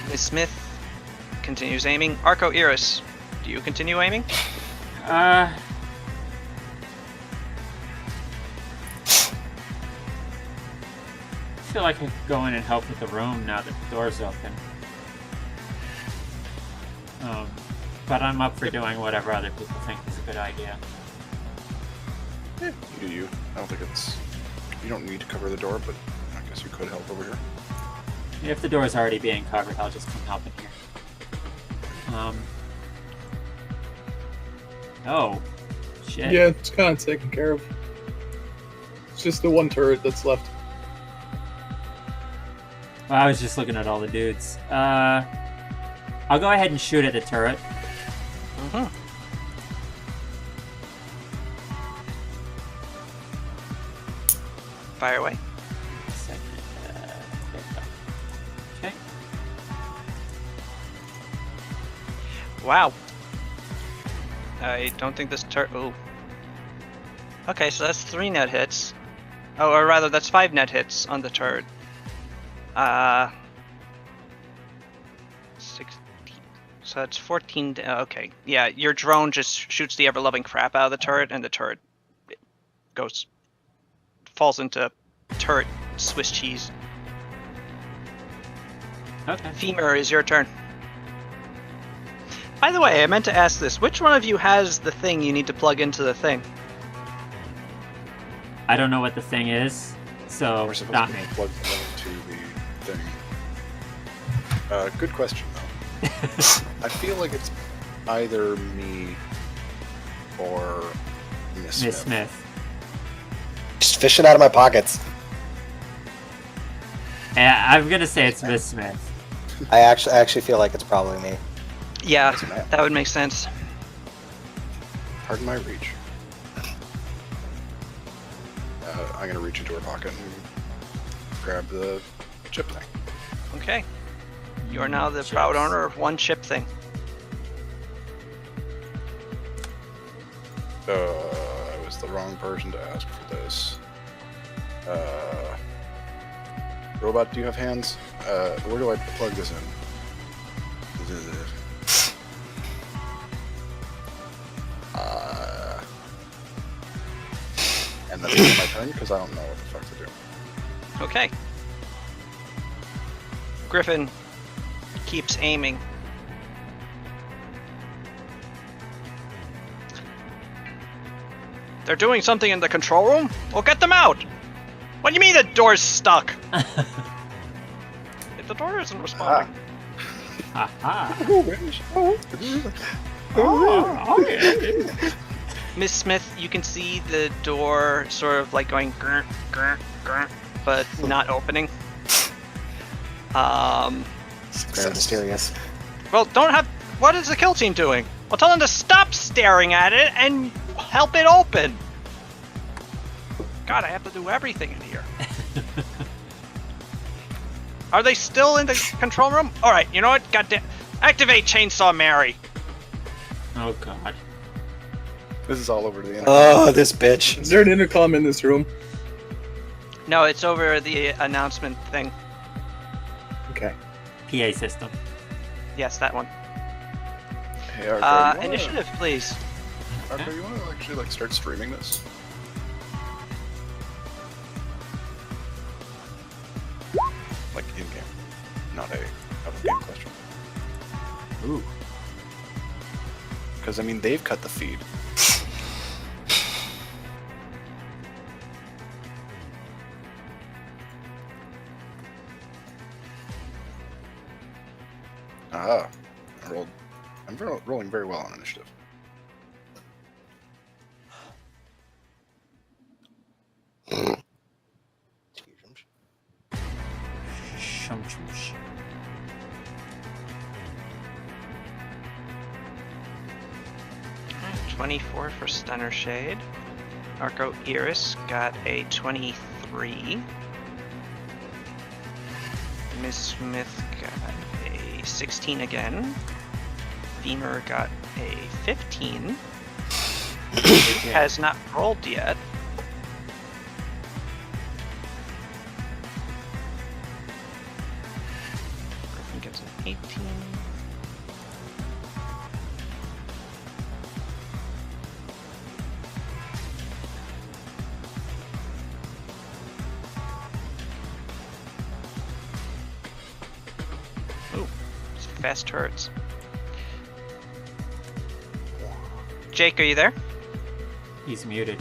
Ms. Smith continues aiming. Arco Iris, do you continue aiming? I feel like I could go in and help with the room now that the door's open. But I'm up for doing whatever other people think is a good idea. Yeah, you do you. I don't think it's... You don't need to cover the door, but I guess you could help over here. If the door's already being covered, I'll just come help in here. Oh. Shit. Yeah, it's kind of taken care of. It's just the one turret that's left. Well, I was just looking at all the dudes. I'll go ahead and shoot at the turret. Mm-hmm. Fire away. Second, there we go. Okay. Wow. I don't think this turret. Ooh. Okay, so that's 3 net hits. Oh, or rather, that's 5 net hits on the turret. 16. So that's 14. Okay, yeah, your drone just shoots the ever-loving crap out of the turret, and the turret falls into turret Swiss cheese. Okay. Femur, is your turn. By the way, I meant to ask this. Which one of you has the thing you need to plug into the thing? I don't know what the thing is, so We're supposed not to me. plug something into the thing. Good question, though. I feel like it's either me or Miss Miss Smith. Smith. Just fish it out of my pockets. I'm gonna say it's Miss Smith. I actually feel like it's probably me. Yeah, Doesn't matter. that would make sense. Pardon my reach. I'm gonna reach into her pocket and grab the chip thing. Okay. You are now the proud owner of one chip thing. I was the wrong person to ask for this. Robot, do you have hands? Where do I plug this in? And that's my turn because I don't know what the fuck to do. Okay. Griffin keeps aiming. They're doing something in the control room? Well, get them out! What do you mean the door's stuck? If the door isn't responding. Aha. Miss Smith, you can see the door sort of like going grr, grr, grr, but not opening. Very mysterious. Well, what is the kill team doing? Well, tell them to stop staring at it and help it open. God, I have to do everything in here. Are they still in the control room? All right, you know what? Goddamn, activate Chainsaw Mary. Oh god. This is all over the internet. Oh, this bitch. Is there an intercom in this room? No, it's over the announcement thing. Okay. PA system. Yes, that one. Hey, Arco, you Initiative, please. Arco, you want to actually like start streaming this? Like in game, not a out of game question. Ooh. Because, I mean, they've cut the feed. Ah, I'm rolling very well on initiative. Shumchush. Alright, 24 for Stunner Shade. Arco Iris got a 23. Miss Smith got a 16 again. Femur got a 15. Duke has not rolled yet. Griffin gets an 18. Ooh, fast turrets. Jake, are you there? He's muted.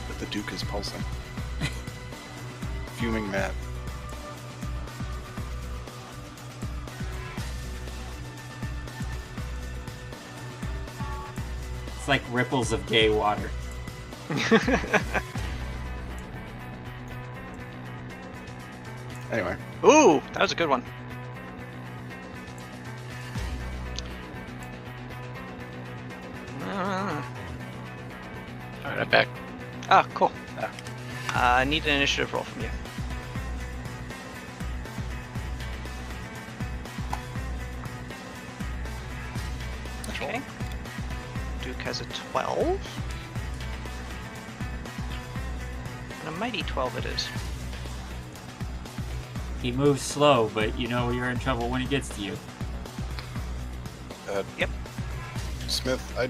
But the Duke is pulsing. Fuming mad. It's like ripples of gay water. Anyway, Ooh, that was a good one. Alright, I'm back. Ah, cool. I need an initiative roll from you. Okay. Duke has a 12. And a mighty 12 it is. He moves slow, but you know you're in trouble when he gets to you. Yep. Smith, I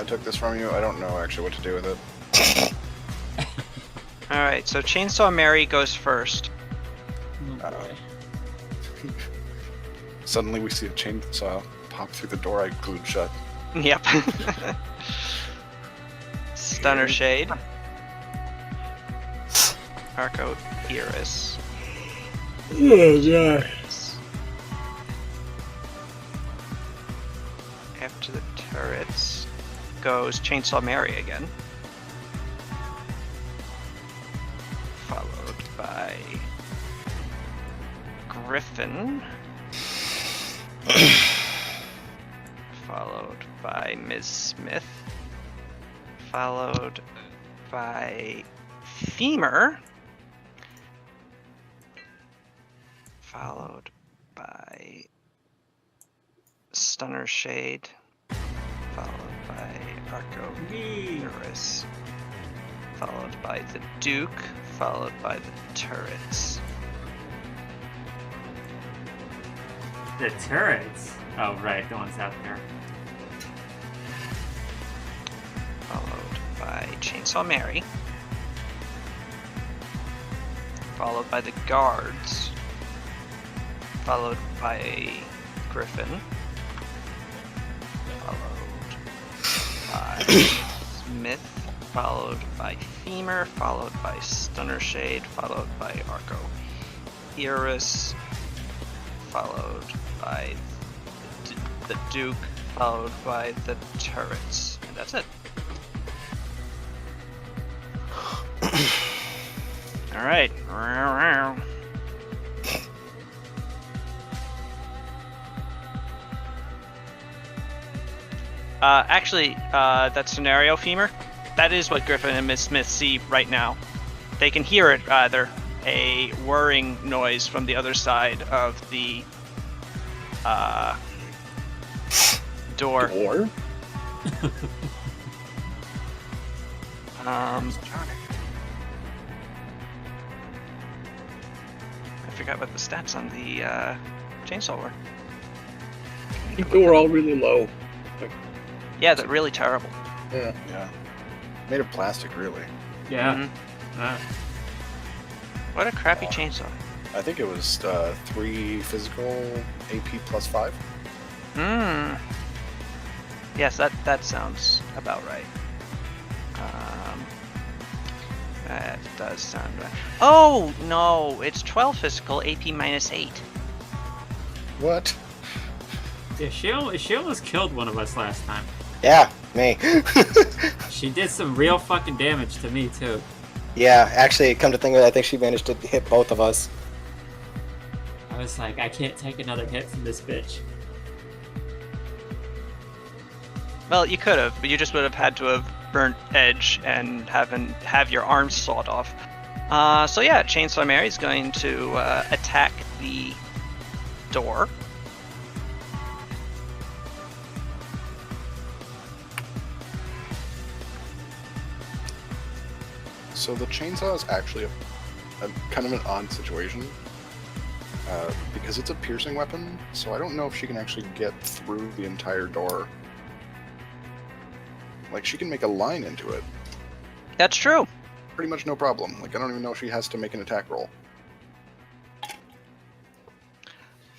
took this from you. I don't know actually what to do with it. Alright, so Chainsaw Mary goes first. Oh boy. Suddenly we see a chainsaw pop through the door I glued shut. Yep. Stunner Shade. Arco Iris. Oh, God. After the turrets goes Chainsaw Mary again. Followed by Griffin. Followed by Ms. Smith. Followed by Femur. Followed by Stunner Shade. Followed by Arco Iris. Followed by the Duke. Followed by the turrets. The turrets? Oh, right, the ones out there. Followed by Chainsaw Mary. Followed by the guards. Followed by Griffin. Followed by Smith. Followed by Femur. Followed by Stunner Shade. Followed by Arco Iris. Followed by the Duke. Followed by the turrets. And that's it. Alright. Actually, that scenario, Femur, that is what Griffin and Miss Smith see right now. They can hear it, rather, a whirring noise from the other side of the door. Or? I forgot what the stats on the chainsaw were. I think they were all really low. Yeah, they're really terrible. Yeah. Yeah. Made of plastic, really. Yeah. Mhm. What a crappy chainsaw. I think it was 3 physical AP plus 5. Yes, that sounds about right. That does sound right. Oh no, it's 12 physical, AP minus 8. What? Yeah, she almost killed one of us last time. Yeah, me. She did some real fucking damage to me too. Yeah, actually, come to think of it, I think she managed to hit both of us. I was like, I can't take another hit from this bitch. Well, you could have, but you just would have had to have burnt edge and have your arms sawed off. So yeah, Chainsaw Mary's going to attack the door. So the chainsaw is actually a kind of an odd situation. Because it's a piercing weapon, so I don't know if she can actually get through the entire door. Like, she can make a line into it. That's true. Pretty much no problem. Like, I don't even know if she has to make an attack roll.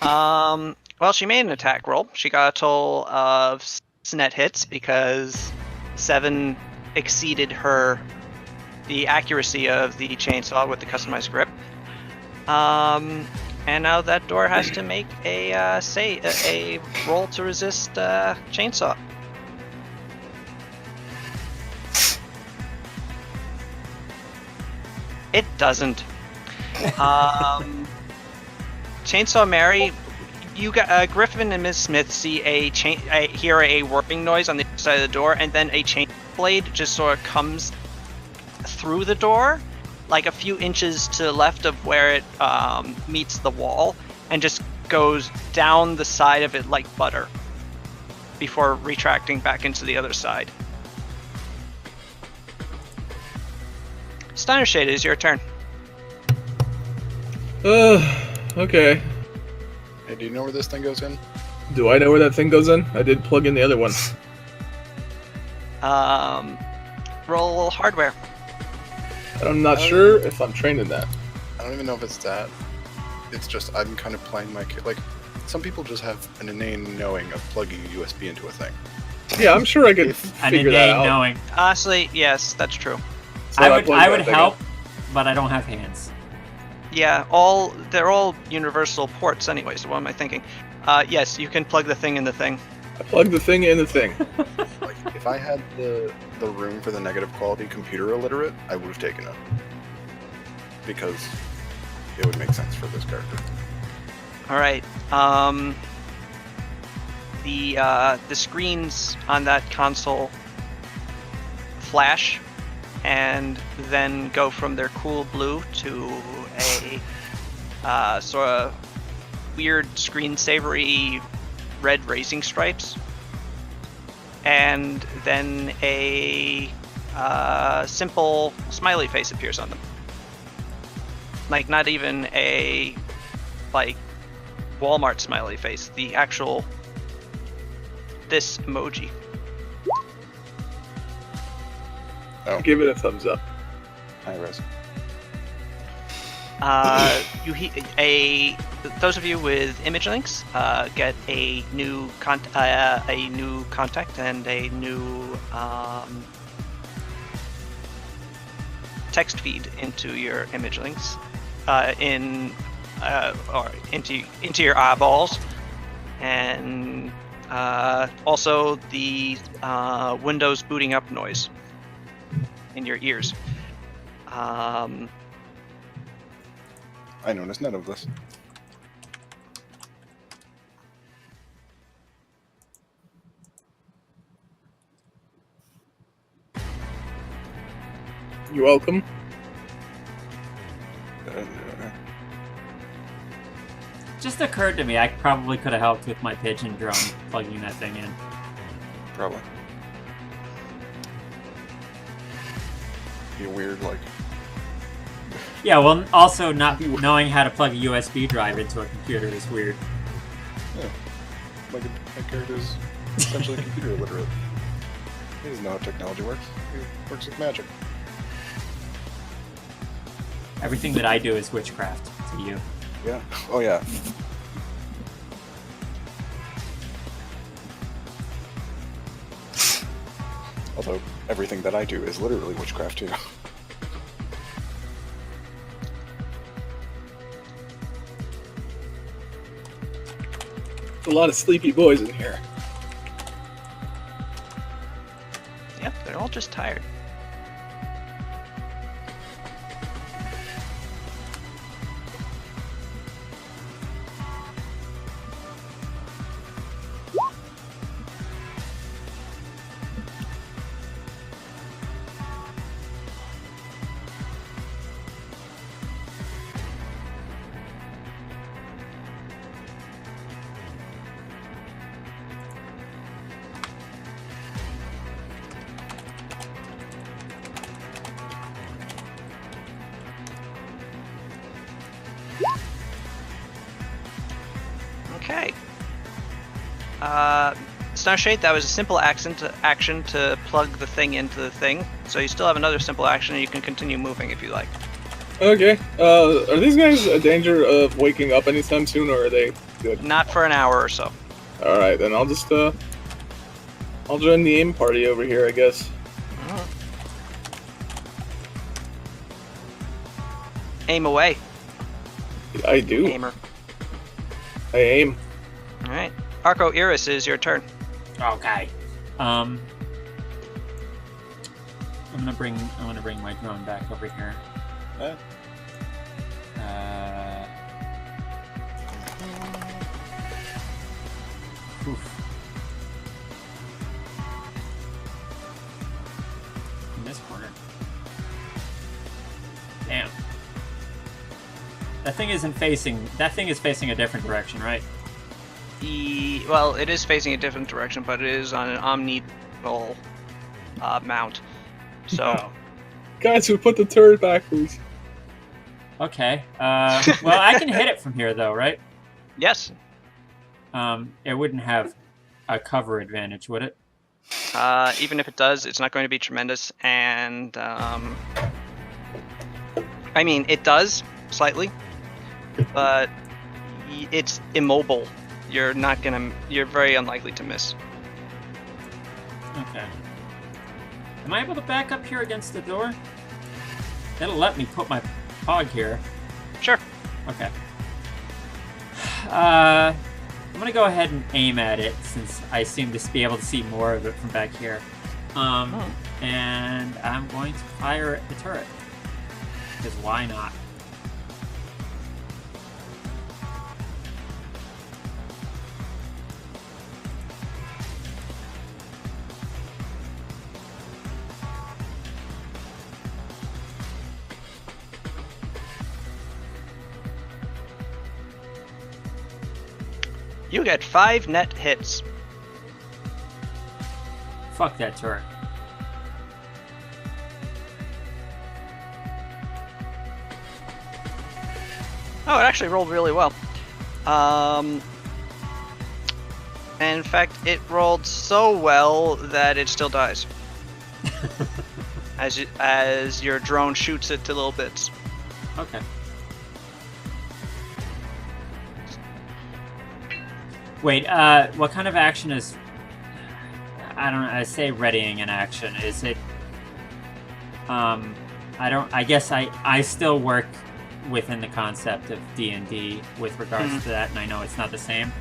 Well, she made an attack roll. She got a total of 6 net hits because 7 exceeded the accuracy of the chainsaw with the customized grip. And now that door has to make a roll to resist chainsaw. It doesn't. Chainsaw Mary, you got Griffin and Ms. Smith see hear a whirring noise on the other side of the door, and then a chain blade just sort of comes through the door, like a few inches to the left of where it meets the wall, and just goes down the side of it like butter before retracting back into the other side. Steiner Shade, it is your turn. Okay. Hey, do you know where this thing goes in? Do I know where that thing goes in? I did plug in the other one. Roll hardware. I'm not sure if I'm trained in that. I don't even know if it's that. It's just, I'm kind of playing my... Like, some people just have an inane knowing of plugging a USB into a thing. Yeah, I'm sure I could An figure that inane out. knowing. Honestly, yes, that's true. So I would plugged that thing help, in. but I don't have hands. Yeah, they're all universal ports anyway, so what am I thinking? Yes, you can plug the thing in the thing. I plugged the thing in the thing. Like, if I had the room for the negative quality computer illiterate, I would have taken it. Because it would make sense for this character. Alright, the screens on that console flash and then go from their cool blue to a sort of weird screensavery red racing stripes, and then a simple smiley face appears on them. Like, not even a Walmart smiley face, the actual this emoji. Oh. Give it a thumbs up. High res. Those of you with image links get a new contact and a new text feed into your image links or into your eyeballs, and also the Windows booting up noise in your ears. I noticed none of this. You're welcome. Just occurred to me, I probably could have helped with my pigeon drum plugging that thing in. Probably. Be a weird, like... Yeah, well, also not knowing how to plug a USB drive into a computer is weird. Yeah. My character's essentially computer illiterate. He doesn't know how technology works. He works with magic. Everything that I do is witchcraft to you. Yeah. Oh yeah. Although everything that I do is literally witchcraft too. A lot of sleepy boys in here. Yep, they're all just tired. Okay. Starshade, that was a simple action to plug the thing into the thing. So you still have another simple action, and you can continue moving if you like. Okay. Are these guys a danger of waking up anytime soon, or are they good? Not for an hour or so. All right, then I'll just I'll join the aim party over here, I guess. Aim away, I do. aimer. I aim. All right, Arco Iris is your turn. Okay. I'm gonna bring my drone back over here. Oof. In this corner. Damn. That thing is facing a different direction, right? Well, it is facing a different direction, but it is on an omnital mount. So, Oh. Guys, who put the turret backwards? Okay. Well, I can hit it from here, though, right? yes. It wouldn't have a cover advantage, would it? Even if it does, it's not going to be tremendous. And I mean, it does slightly, but it's immobile. You're very unlikely to miss. Okay. Am I able to back up here against the door? That'll let me put my pog here. Sure. Okay. I'm gonna go ahead and aim at it since I seem to be able to see more of it from back here. And I'm going to fire at the turret. Because why not? You get 5 net hits. Fuck that turret. Oh, it actually rolled really well. And in fact, it rolled so well that it still dies. as your drone shoots it to little bits. Okay. Wait, what kind of action is... I don't know, I say readying an action. Is it... I guess I still work within the concept of D&D with regards to that, and I know it's not the same.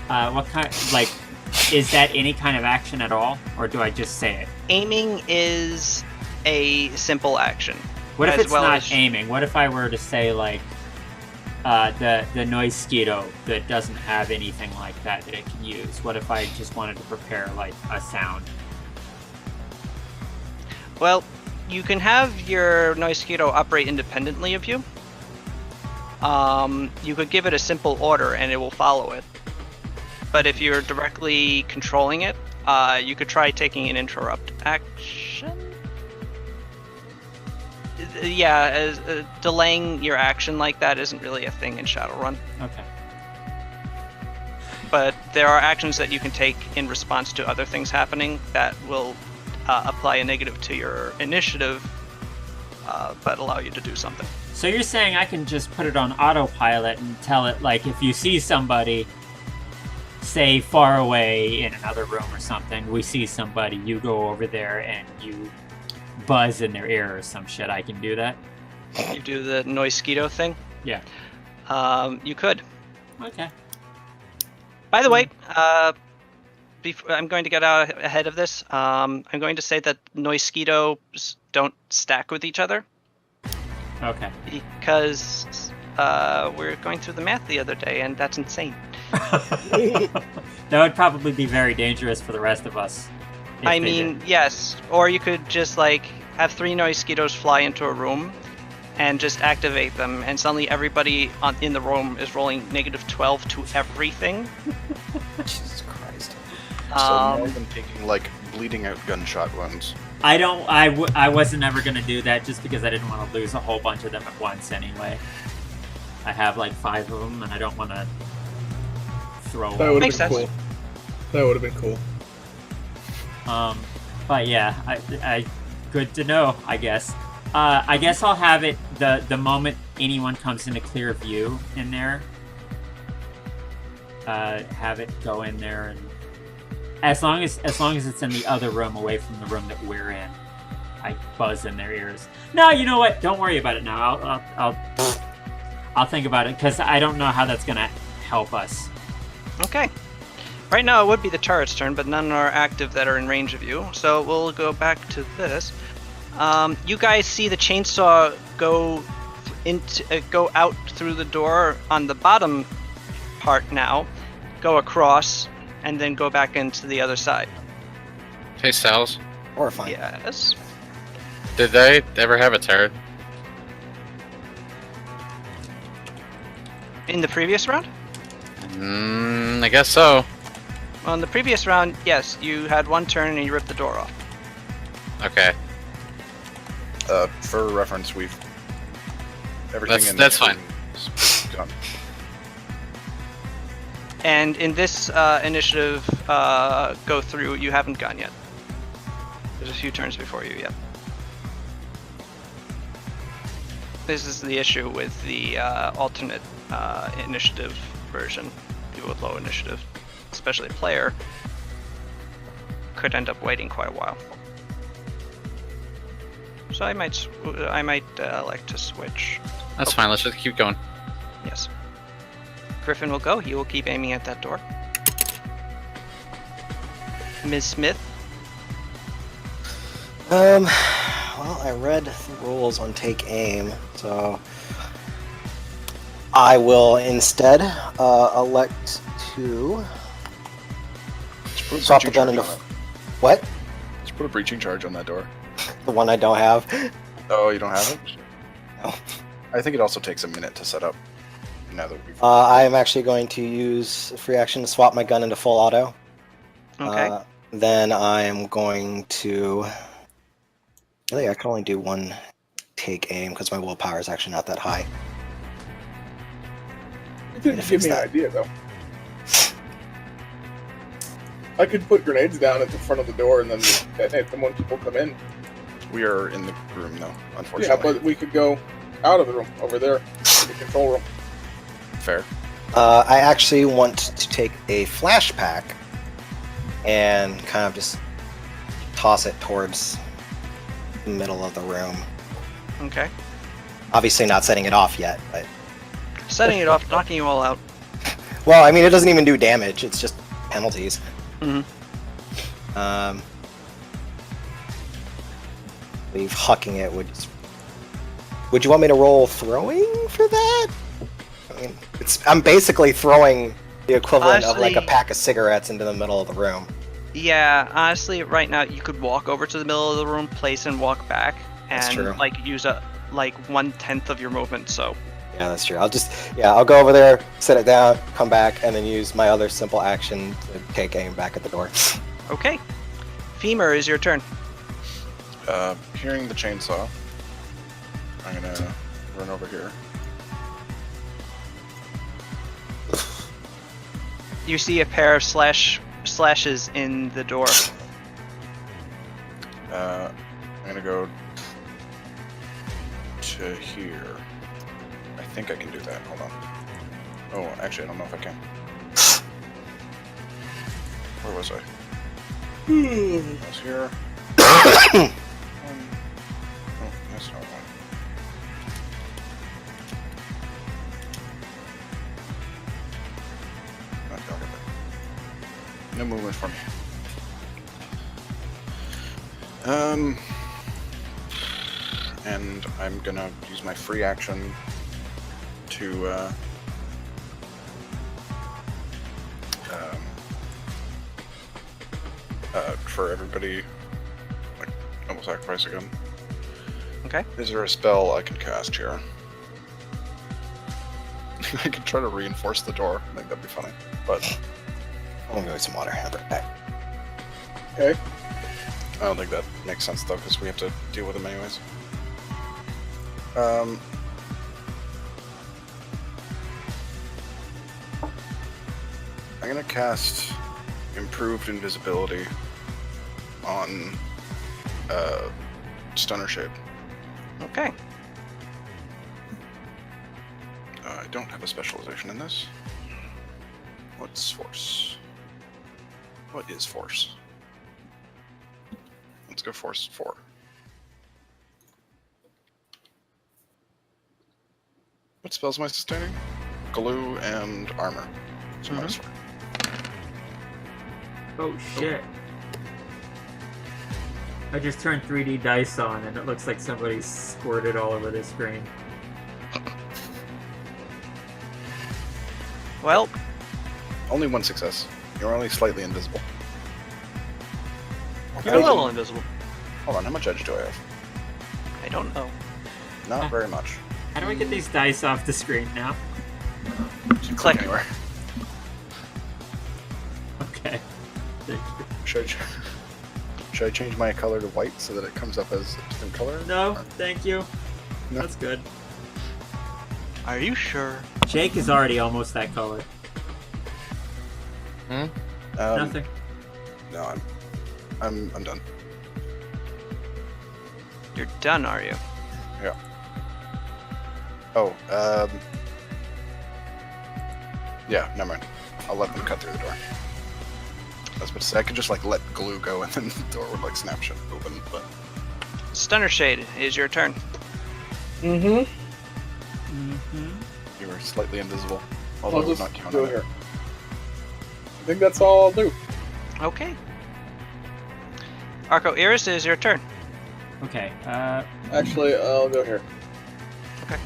What kind... Like, is that any kind of action at all? Or do I just say it? Aiming is a simple action. What if as it's well not as- aiming? What if I were to say, like... the Noisquito that doesn't have anything like that it can use. What if I just wanted to prepare like a sound? Well, you can have your Noisquito operate independently of you. You could give it a simple order and it will follow it. But if you're directly controlling it, you could try taking an interrupt action. Yeah, delaying your action like that isn't really a thing in Shadowrun. Okay. But there are actions that you can take in response to other things happening that will apply a negative to your initiative, but allow you to do something. So you're saying I can just put it on autopilot and tell it, like, if you see somebody, say, far away in another room or something, we see somebody, you go over there and you buzz in their ear or some shit. I can do that? You do the noisquito thing? Yeah. You could. Okay. By the way, I'm going to get out ahead of this. I'm going to say that noisquitos don't stack with each other. Okay. Because we were going through the math the other day, and that's insane. That would probably be very dangerous for the rest of us. if I they mean, did. yes. Or you could just, like, have 3 noisquitos fly into a room and just activate them, and suddenly everybody in the room is rolling -12 to everything. Jesus Christ. So now I'm taking like bleeding out gunshot wounds. I wasn't ever gonna do that just because I didn't want to lose a whole bunch of them at once anyway. I have like 5 of them, and I don't want to throw That them. would have Makes been sense. cool. That would have been cool. But yeah, I good to know, I guess. I guess I'll have it the moment anyone comes into clear view in there. Have it go in there, and as long as it's in the other room away from the room that we're in, I buzz in their ears. No, you know what? Don't worry about it now. I'll think about it because I don't know how that's gonna help us. Okay. Right now it would be the turret's turn, but none are active that are in range of you. So we'll go back to this. You guys see the chainsaw go out through the door on the bottom part now, go across, and then go back into the other side. Hey, Sal's. Horrifying. Yes. Did they ever have a turret? In the previous round? I guess so. Well, in the previous round, yes, you had 1 turn and you ripped the door off. Okay. For reference, we've everything That's in fine. is done. And in this initiative go through, you haven't gone yet. There's a few turns before you yet. This is the issue with the alternate initiative version. People with low initiative, especially a player, could end up waiting quite a while. So I might like to switch. That's fine. Let's just keep going. Yes. Griffin will go. He will keep aiming at that door. Ms. Smith. Well, I read the rules on take aim, so I will instead elect to Just put a swap the breaching gun charge into on it. what? Just put a breaching charge on that door. The one I don't have. Oh, you don't have it? No. I think it also takes a minute to set up. Now that we've I am actually going to use a free action to swap my gun into full auto. Okay. Then I am going to. I think I can only do 1 take aim because my willpower is actually not that high. It didn't If give it's me an that- idea, though. I could put grenades down at the front of the door and then detonate them when people come in. we are in the room now, Yeah, unfortunately. but we could go out of the room, over there, to the control room. Fair. I actually want to take a flashback and kind of just toss it towards the middle of the room. Okay. Obviously not setting it off yet, but Setting it off, knocking you all out. well, I mean it doesn't even do damage, it's just penalties. Mhm. I believe hucking it would you want me to roll throwing for that? I mean, I'm basically throwing the equivalent of like a Honestly- pack of cigarettes into the middle of the room. Yeah, honestly, right now you could walk over to the middle of the room, place and walk back, That's and true. like use a 1/10 of your movement. So Yeah, that's true. I'll go over there, set it down, come back, and then use my other simple action to take aim back at the door. okay, Femur is your turn. Hearing the chainsaw, I'm gonna run over here. You see a pair of slashes in the door. I'm gonna go to here. I think I can do that. Hold on. Oh, actually, I don't know if I can. Where was I? I was here. Oh, that's not one. Okay, I'll get there. No movement for me. And I'm gonna use my free action to for everybody, like, double sacrifice again. Okay. Is there a spell I can cast here? I could try to reinforce the door. I think that'd be funny, but I'm gonna go get some water. I'll be right back. Okay. I don't think that makes sense though, because we have to deal with them anyways. I'm gonna cast Improved Invisibility on Stunner Shade. Okay. I don't have a specialization in this. What's Force? What is Force? Let's go Force 4. What spells am I sustaining? Glue and Armor. So minus 4. Oh shit. I just turned 3D dice on and it looks like somebody squirted all over the screen. Well, Only one success. You're only slightly invisible. you're a little invisible. Hold on, how much edge do I have? I don't know. Not very much. How do I get these dice off the screen now? You Click. anywhere. Okay. Thank you. Should I change my color to white so that it comes up as a different color? No, Or- thank you. No. That's good. Are you sure? Jake is already almost that color. Nothing. No, I'm done. You're done, are you? Yeah. Oh, yeah, never mind. I'll let them cut through the door. I was about to say, I could just like let glue go and then the door would like snap shut open, but Stunner Shade, it is your turn. Mm-hmm. you were slightly invisible. Although I'll it would just not count go on it. here. I think that's all I'll do. Okay. Arco Iris, it is your turn. Okay. Actually, I'll go here. Okay.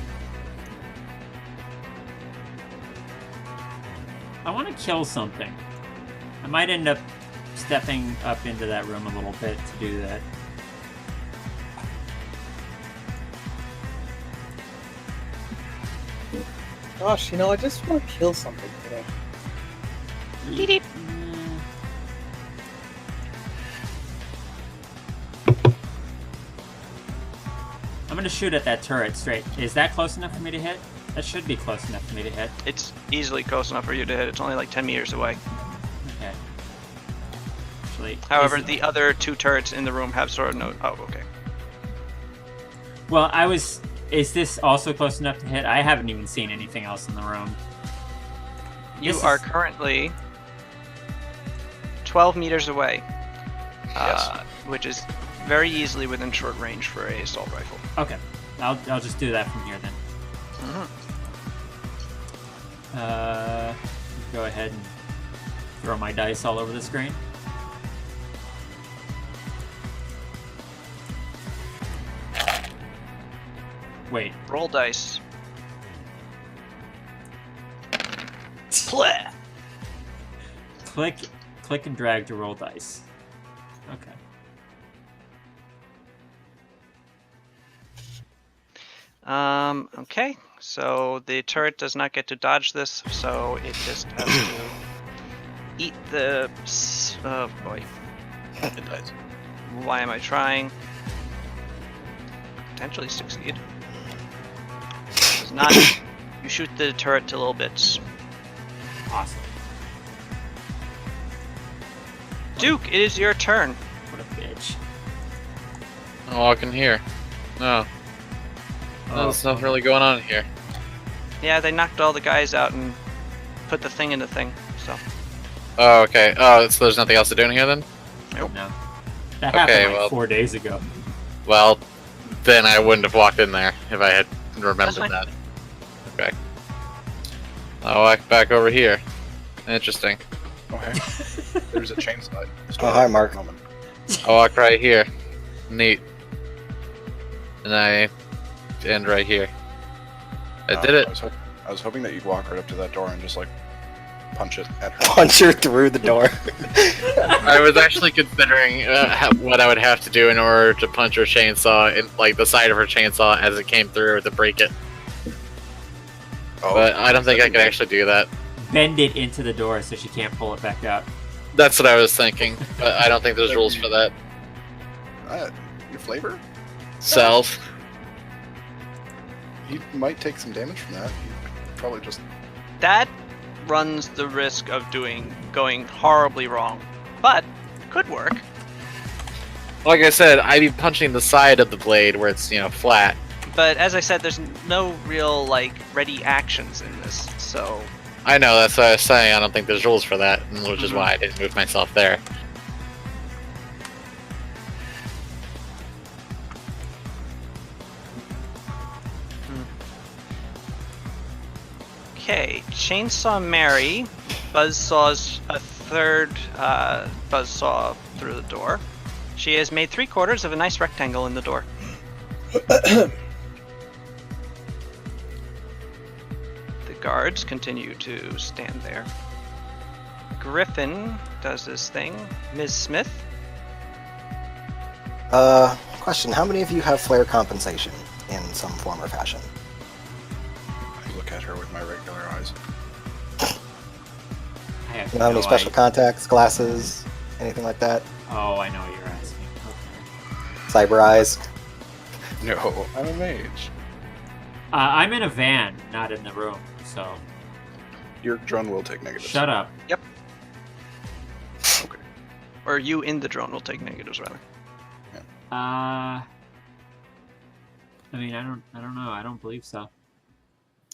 I want to kill something. I might end up stepping up into that room a little bit to do that. Gosh, you know, I just want to kill something today. Deep. I'm gonna shoot at that turret straight. Is that close enough for me to hit? That should be close enough for me to hit. It's easily close enough for you to hit. It's only like 10 meters away. Okay. Actually, However, is- the other two turrets in the room have sort of no. Oh, okay. Well, I was. Is this also close enough to hit? I haven't even seen anything else in the room. You This are is- currently 12 meters away, Yes. which is very easily within short range for a assault rifle. Okay. I'll just do that from here then. Go ahead and throw my dice all over the screen. Wait. Roll dice. Pleh. Click and drag to roll dice. Okay. Okay, so the turret does not get to dodge this, so it just has to eat the. Oh boy. It dies. Why am I trying? Potentially succeed. Does not. You shoot the turret to little bits. Awesome. Duke, it is your turn. What a bitch. I'll walk in here. No. There's nothing really going on here. Yeah, they knocked all the guys out and put the thing in the thing. So. Oh, okay. Oh, so there's nothing else to do in here then? No. That happened Okay, like well- 4 days ago. Well, then I wouldn't have walked in there if I had remembered fine. that. Okay. I'll walk back over here. Interesting. Okay. There's a chainsaw. Oh, hi, Mark. I'll walk right here. Neat. And I end right here. I did it. I was hoping that you'd walk right up to that door and just like punch it at her. Punch her through the door. I was actually considering what I would have to do in order to punch her chainsaw in like the side of her chainsaw as it came through to break it. Oh, But I don't think I could actually do that. Bend it into the door so she can't pull it back out. That's what I was thinking, but I don't think there's rules for that. Your flavor? Self. He might take some damage from that. He'd probably just. That runs the risk of going horribly wrong, but could work. Like I said, I'd be punching the side of the blade where it's, flat. But as I said, there's no real ready actions in this, so I know, that's what I was saying. I don't think there's rules for that, which is why I didn't move myself there. okay. Chainsaw Mary buzzsaws a third buzzsaw through the door. She has made 3/4 of a nice rectangle in the door. The guards continue to stand there. Griffin does this thing. Ms. Smith? Question. How many of you have flare compensation in some form or fashion? I look at her with my regular eyes. I have You don't have no any special idea. contacts, glasses, anything like that? Oh, I know what you're asking. Okay. Cyber eyes? No, I'm a mage. I'm in a van, not in the room, so Your drone will take negatives. shut up. Okay. Or you in the drone will take negatives, rather. I mean, I don't know. I don't believe so. I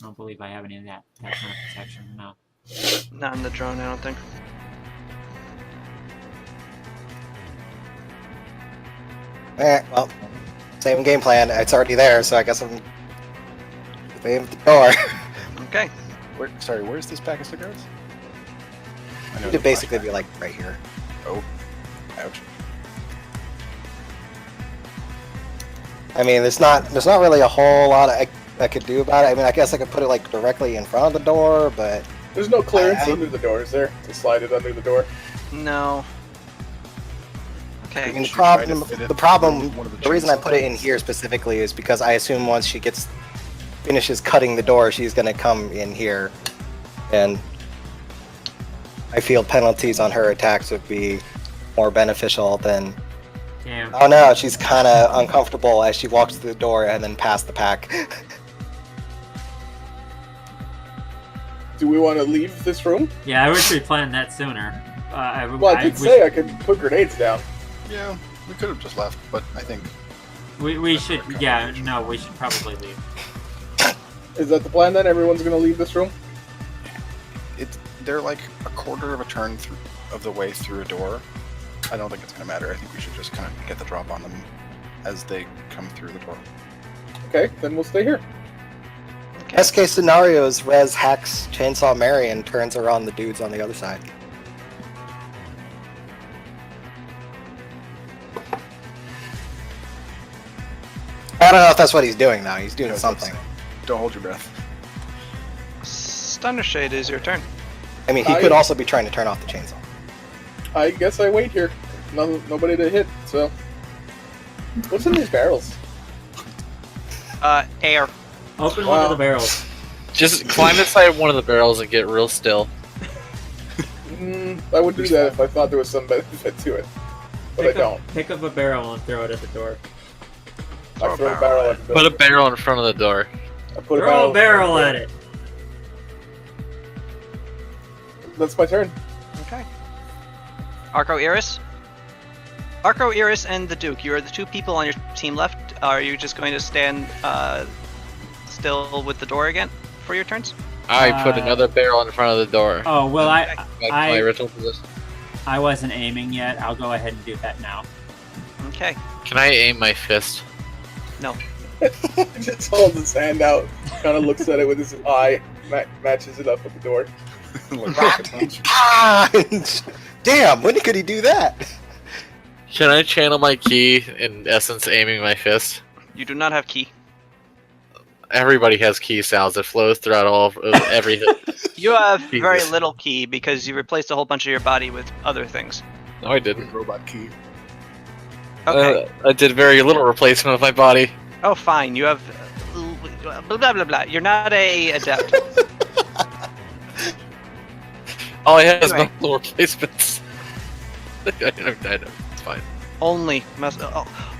don't believe I have any of that kind of protection. No. Not in the drone, I don't think. Well, same game plan. It's already there, so I guess I'm aim at the door. Okay. Where's this pack of cigarettes? I know It'd the basically flashback. be like right here. Oh, ouch. I mean, there's not really a whole lot I could do about it. I mean, I guess I could put it like directly in front of the door, but There's no clearance I- under the door, is there? To slide it under the door. No. I Okay. mean, Should try to fit it the problem, through one of the the reason I chainsaws. put it in here specifically is because I assume once she finishes cutting the door, she's gonna come in here, and I feel penalties on her attacks would be more beneficial than. Damn. Oh no, she's kind of uncomfortable as she walks through the door and then past the pack. Do we want to leave this room? Yeah, I wish we planned that sooner. Well, I did say I could put grenades down. Yeah, we could have just left, but I think we should. Yeah, no, we should probably leave. Is that the plan then? Everyone's gonna leave this room? they're like a quarter of a turn of the way through a door. I don't think it's going to matter. I think we should just kind of get the drop on them as they come through the door. Okay, then we'll stay here. Best case scenario is Rez hacks Chainsaw Mary and turns her on the dudes on the other side. I don't know if that's what he's doing now. He's doing Yeah, something. Don't hold your breath. Thundershade is your turn. I mean, he could also be trying to turn off the chainsaw. I guess I wait here. Nobody to hit, so... What's in these barrels? Air. Open one of the barrels. Just climb inside one of the barrels and get real still. I would do that if I thought there was some benefit to it. But I don't. Pick up a barrel and throw it at the door. I throw a barrel at the Put a barrel in front of the door. I put Throw a barrel at it. That's my turn. Okay. Arco Iris? Arco, Iris, and the Duke. You are the two people on your team left. Are you just going to stand still with the door again for your turns? I put another barrel in front of the door. Oh well, Back to my original position. I wasn't aiming yet. I'll go ahead and do that now. Okay. Can I aim my fist? No. Just holds his hand out, kind of looks at it with his eye, matches it up with the door. Like rocket punch. Punch! Damn, when could he do that? Can I channel my key in essence aiming my fist? You do not have key. Everybody has key sounds that flows throughout all of everything. You have very Jesus. little key because you replaced a whole bunch of your body with other things. No, I didn't. Robot key. Okay. I did very little replacement of my body. Oh, fine. You have blah blah blah blah. You're not a adept. All I have is Anyway. muscle replacements. I know, it's fine. Only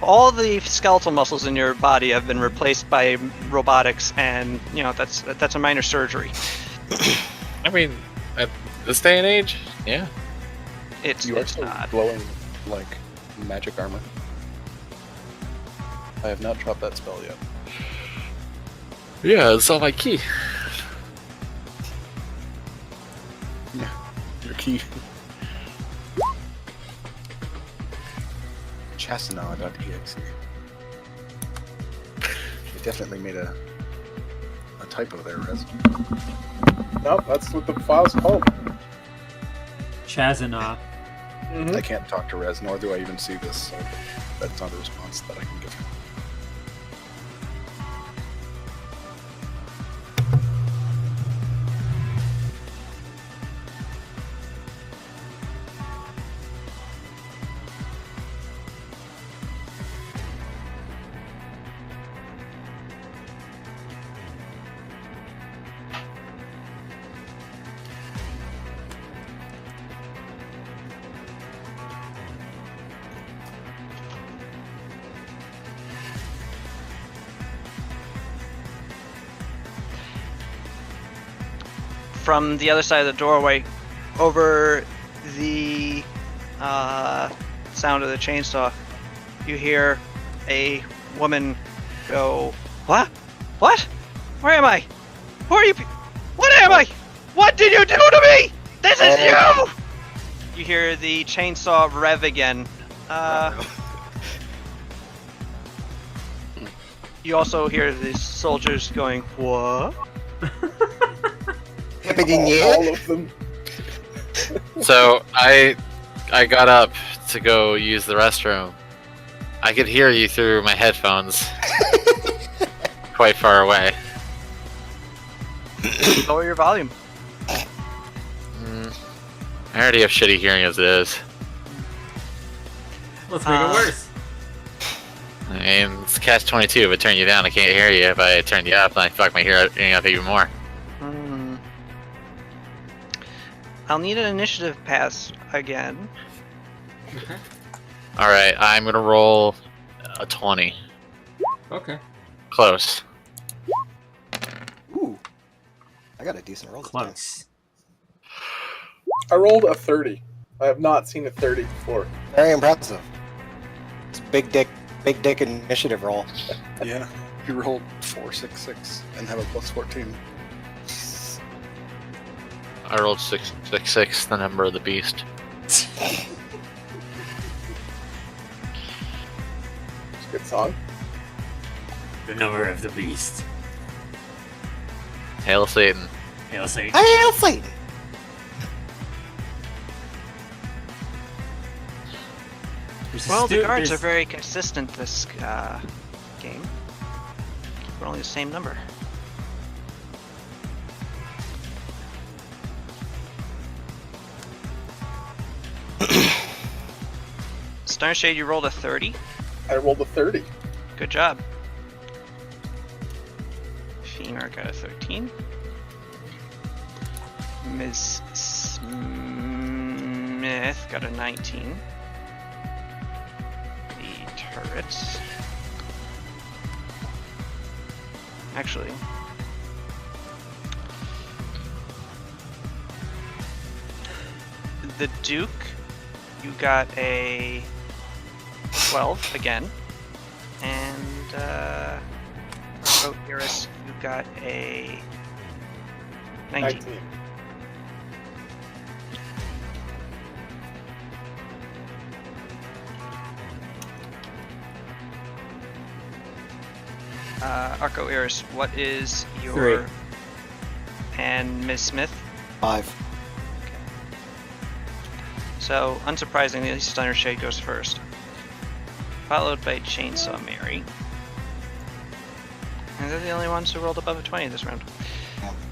all the skeletal muscles in your body have been replaced by robotics, and you know that's a minor surgery. I mean, at this day and age, yeah. It's You are it's still not. glowing like magic armor. I have not dropped that spell yet. Yeah, it's all my key. Your key. Chastinade.exe. You definitely made a typo there, Rez. Nope, that's what the file's called. Chazana. Mm-hmm. I can't talk to Rez, nor do I even see this, so that's not a response that I can give him. From the other side of the doorway, over the sound of the chainsaw, you hear a woman go, "What? What? Where am I? Who are you? What am I? What did you do to me? This is you!" You hear the chainsaw rev again. You also hear the soldiers going, "What?" All of them. So I got up to go use the restroom. I could hear you through my headphones, quite far away. Lower your volume. I already have shitty hearing as it is. Let's make it worse. I mean, it's catch-22. If I turn you down, I can't hear you. If I turn you up, then I fuck my hearing up even more. I'll need an initiative pass again. Okay. Alright, I'm gonna roll a 20. Okay. Close. Ooh. I got a decent roll. this time. Close. I rolled a 30. I have not seen a 30 before. Very impressive. It's big dick initiative roll. Yeah, you rolled 466 and have a plus 14. I rolled 666, the number of the beast. It's a good song. The number of the beast. Hail Satan. Hail Satan. Hail Satan! Well, the guards are very consistent this game. We're only the same number. Starshade, you rolled a 30. I rolled a 30. Good job. Femur got a 13. Ms. Smith got a 19. The turrets. Actually. The Duke, you got a 12 again. And Iris, you got a 19. 19. Arco Iris, what is your... 3. And Ms. Smith? 5. So, unsurprisingly, Stunner Shade goes first. Followed by Chainsaw Mary. And they're the only ones who rolled above a 20 this round.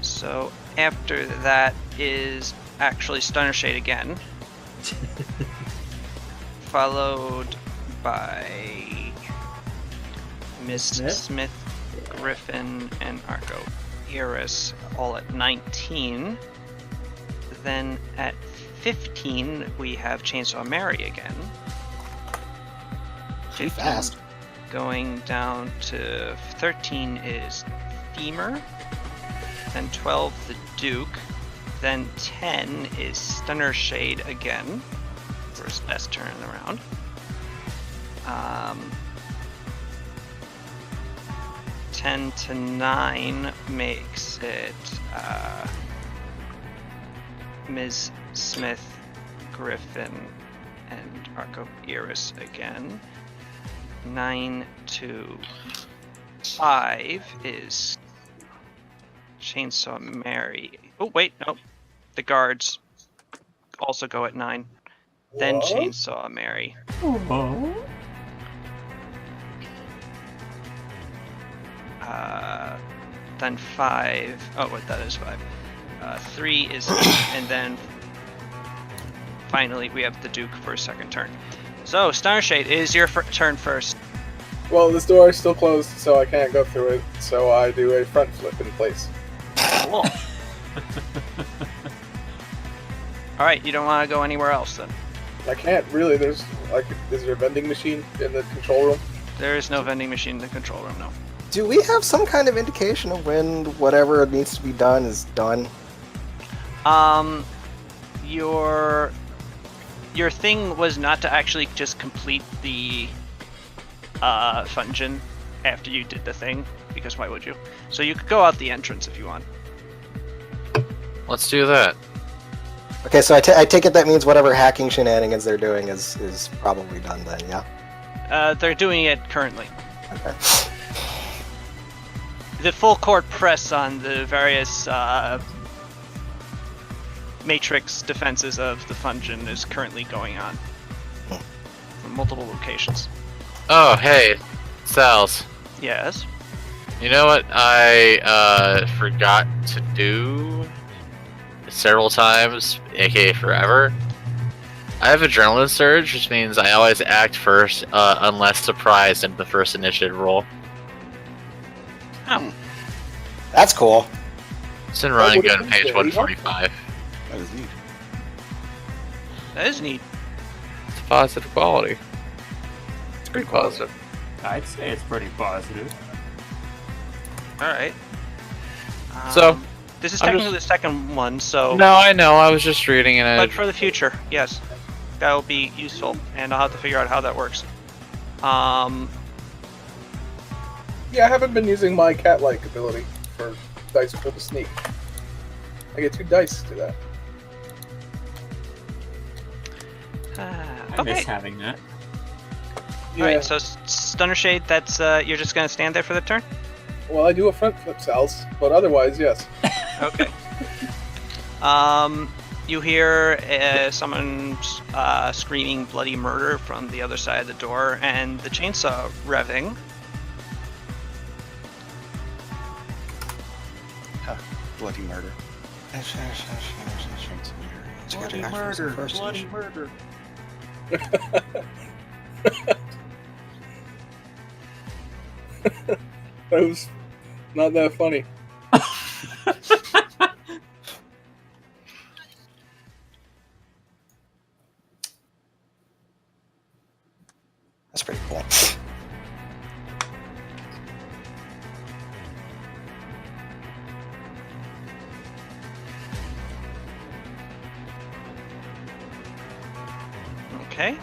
So, after that is actually Stunner Shade again. Followed by Miss Smith, Griffin, and Arco Iris, all at 19. Then at 15, we have Chainsaw Mary again. Too fast. Going down to 13 is Femur. Then 12, the Duke. Then 10 is Stunner Shade again, for his best turn in the round. 10 to 9 makes it Ms. Smith, Griffin, and Arco Iris again. 9 to 5 is Chainsaw Mary. Oh, wait, no. The guards also go at 9. Then What? Chainsaw Mary. Then 5. Oh, wait, that is 5. 3 is, and then finally we have the Duke for a second turn. So, Stunner Shade, it is your turn first. Well, this door is still closed, so I can't go through it. So I do a front flip in place. Cool. Alright, you don't want to go anywhere else then? I can't really. There's like, is there a vending machine in the control room? There is no vending machine in the control room, no. Do we have some kind of indication of when whatever needs to be done is done? Your thing was not to actually just complete the function after you did the thing, because why would you? So you could go out the entrance if you want. Let's do that. Okay, so I take it that means whatever hacking shenanigans they're doing is probably done then, yeah? They're doing it currently. Okay. The full court press on the various matrix defenses of the function is currently going on from multiple locations. Oh, hey, Sal's. Yes. You know what I forgot to do several times, aka forever? I have adrenaline surge, which means I always act first unless surprised in the first initiative roll. Oh. That's cool. It's in running what gun is page it? 145. That is neat. That is neat. It's a positive quality. It's pretty positive. I'd say it's pretty positive. Alright. So, this is I'm technically the second one, so... No, I know, I was just reading it. But for the future, yes. That will be useful, and I'll have to figure out how that works. Yeah, I haven't been using my cat-like ability for dice pull to sneak. I get 2 dice to do that. I miss having that. Yeah. Alright, so Stunner Shade, that's, you're just gonna stand there for the turn? Well, I do a front flip, Sal's, but otherwise, yes. Okay. You hear someone screaming bloody murder from the other side of the door, and the chainsaw revving. Bloody murder. Bloody murder! Bloody murder! That was not that funny. That's pretty cool. Okay.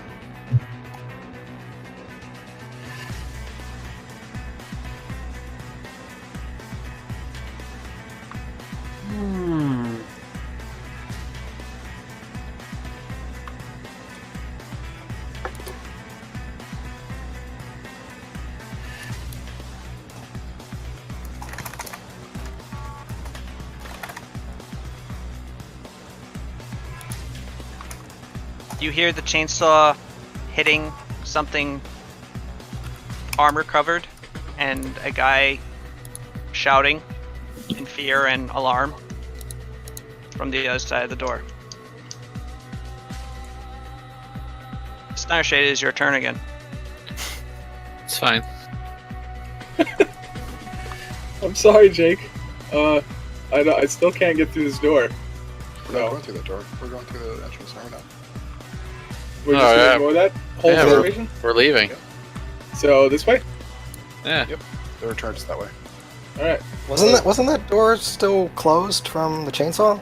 You hear the chainsaw hitting something armor covered, and a guy shouting in fear and alarm from the other side of the door. Snarshade, it is your turn again. It's fine. I'm sorry, Jake. I still can't get through this door. We're not going through that door. We're going through the entrance right now. We're Oh, just gonna yeah. ignore that whole Yeah, situation. We're leaving. So this way. Yeah. Yep. There are charges that way. All right. Wasn't that door still closed from the chainsaw?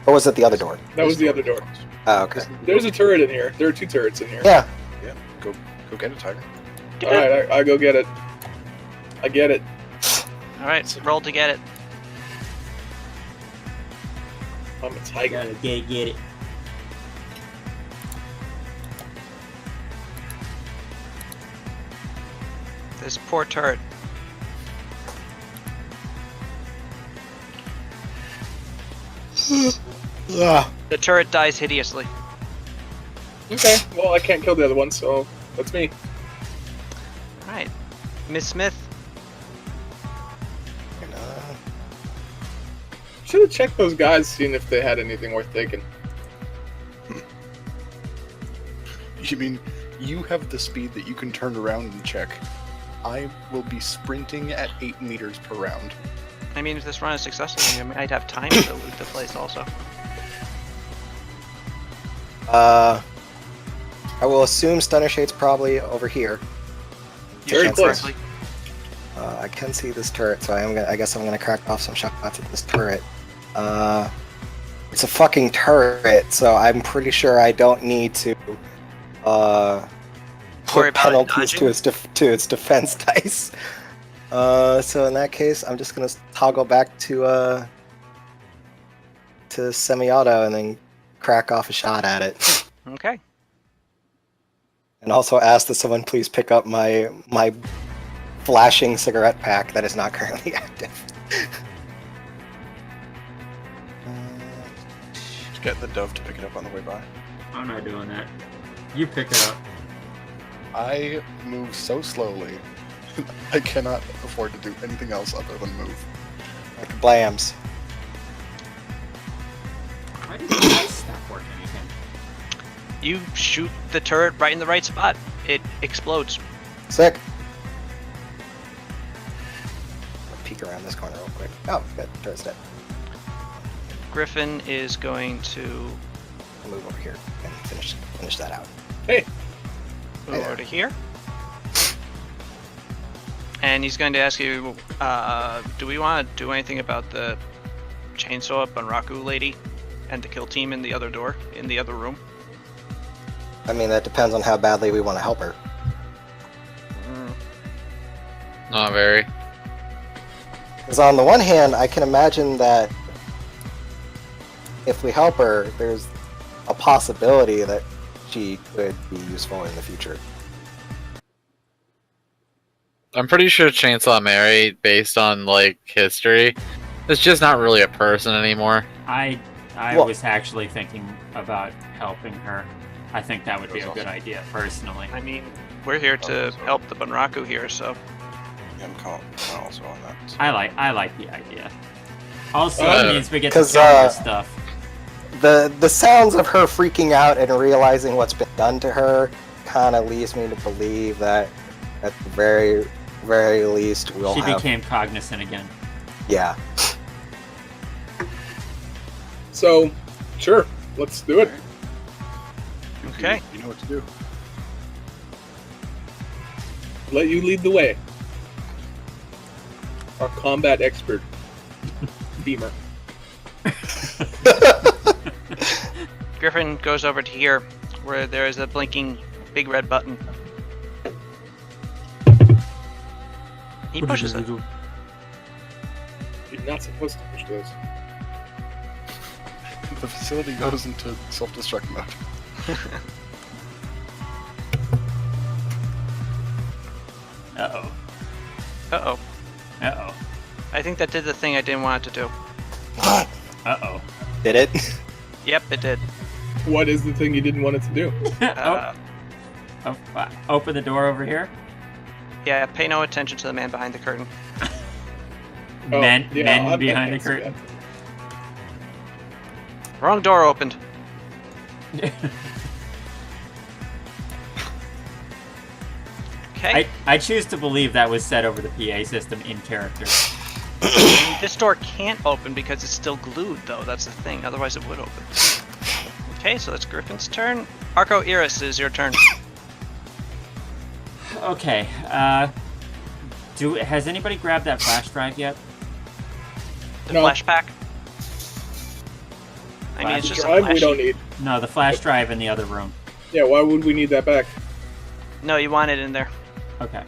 Or was it the other door? That was the other door. Oh, okay. There's a turret in here. There are 2 turrets in here. Yeah. Yeah. Go get it, Tiger. All right. I go get it. I get it. All right, roll to get it. I'm a tiger. Get it. This poor turret. Ugh. The turret dies hideously. Okay. Well, I can't kill the other one, so that's me. All right, Miss Smith. Should have checked those guys, seen if they had anything worth taking. You mean you have the speed that you can turn around and check? I will be sprinting at 8 meters per round. I mean, if this run is successful, you might have time to loot the place also. I will assume Stunner Shade's probably over here. Very Chance close. correctly. I can see this turret, so I guess I'm gonna crack off some shots at this turret. It's a fucking turret, so I'm pretty sure I don't need to Worry put about penalties dodging? to its defense dice. So in that case, I'm just gonna toggle back to semi-auto and then crack off a shot at it, Okay. and also ask that someone please pick up my flashing cigarette pack that is not currently active. Get the dove to pick it up on the way by. I'm not doing that. You pick it up. I move so slowly, I cannot afford to do anything else other than move. Like blams. Why did the dice stop working again? You shoot the turret right in the right spot. It explodes. Sick. I'll peek around this corner real quick. Oh, good. Turret's dead. Griffin is going to I'll move over here and finish that out. Hey, move Hey over there. to here. And he's going to ask you, do we want to do anything about the chainsaw Bunraku lady and the kill team in the other door, in the other room? I mean, that depends on how badly we want to help her. Not very. Because on the one hand, I can imagine that if we help her, there's a possibility that she could be useful in the future. I'm pretty sure Chainsaw Mary, based on like history, is just not really a person anymore. I Well- was actually thinking about helping her. I think that would be a good idea, personally. I mean, we're here to help the Bunraku here, so Yeah, I'm also on that. So. I like the idea. Also, Uh, it means we get to 'cause, kill more stuff. The sounds of her freaking out and realizing what's been done to her kind of leads me to believe that at the very least we'll She have... became cognizant again. Yeah. so sure, let's do it. okay. You know what to do. Let you lead the way. Our combat expert, Beamer. Griffin goes over to here, where there is a blinking big red button. He pushes it. You're not supposed to push those. The facility goes into self-destruct mode. Uh-oh. Uh-oh. Uh-oh. I think that did the thing I didn't want it to do. What? Uh-oh. Did it? Yep, it did. What is the thing you didn't want it to do? Open the door over here. Yeah, pay no attention to the man behind the curtain. Men I'll behind the answer curtain. Wrong door opened. Okay. I choose to believe that was said over the PA system in character. This door can't open because it's still glued, though. That's the thing. Otherwise, it would open. Okay, so that's Griffin's turn. Arco Iris is your turn. Okay. Has anybody grabbed that flash drive yet? The No. flash pack. I mean, it's just a Drive flash. we don't need. No, the flash drive in the other room. Yeah, why would we need that back? No, you want it in there. Okay.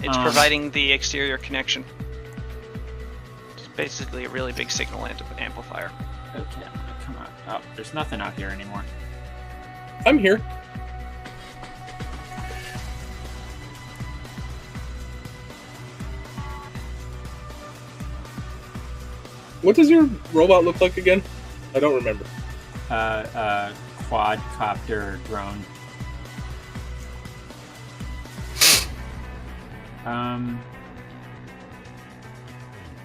It's providing the exterior connection. It's basically a really big signal amplifier. Okay. Come on. Oh, there's nothing out here anymore. I'm here. What does your robot look like again? I don't remember. Quadcopter drone.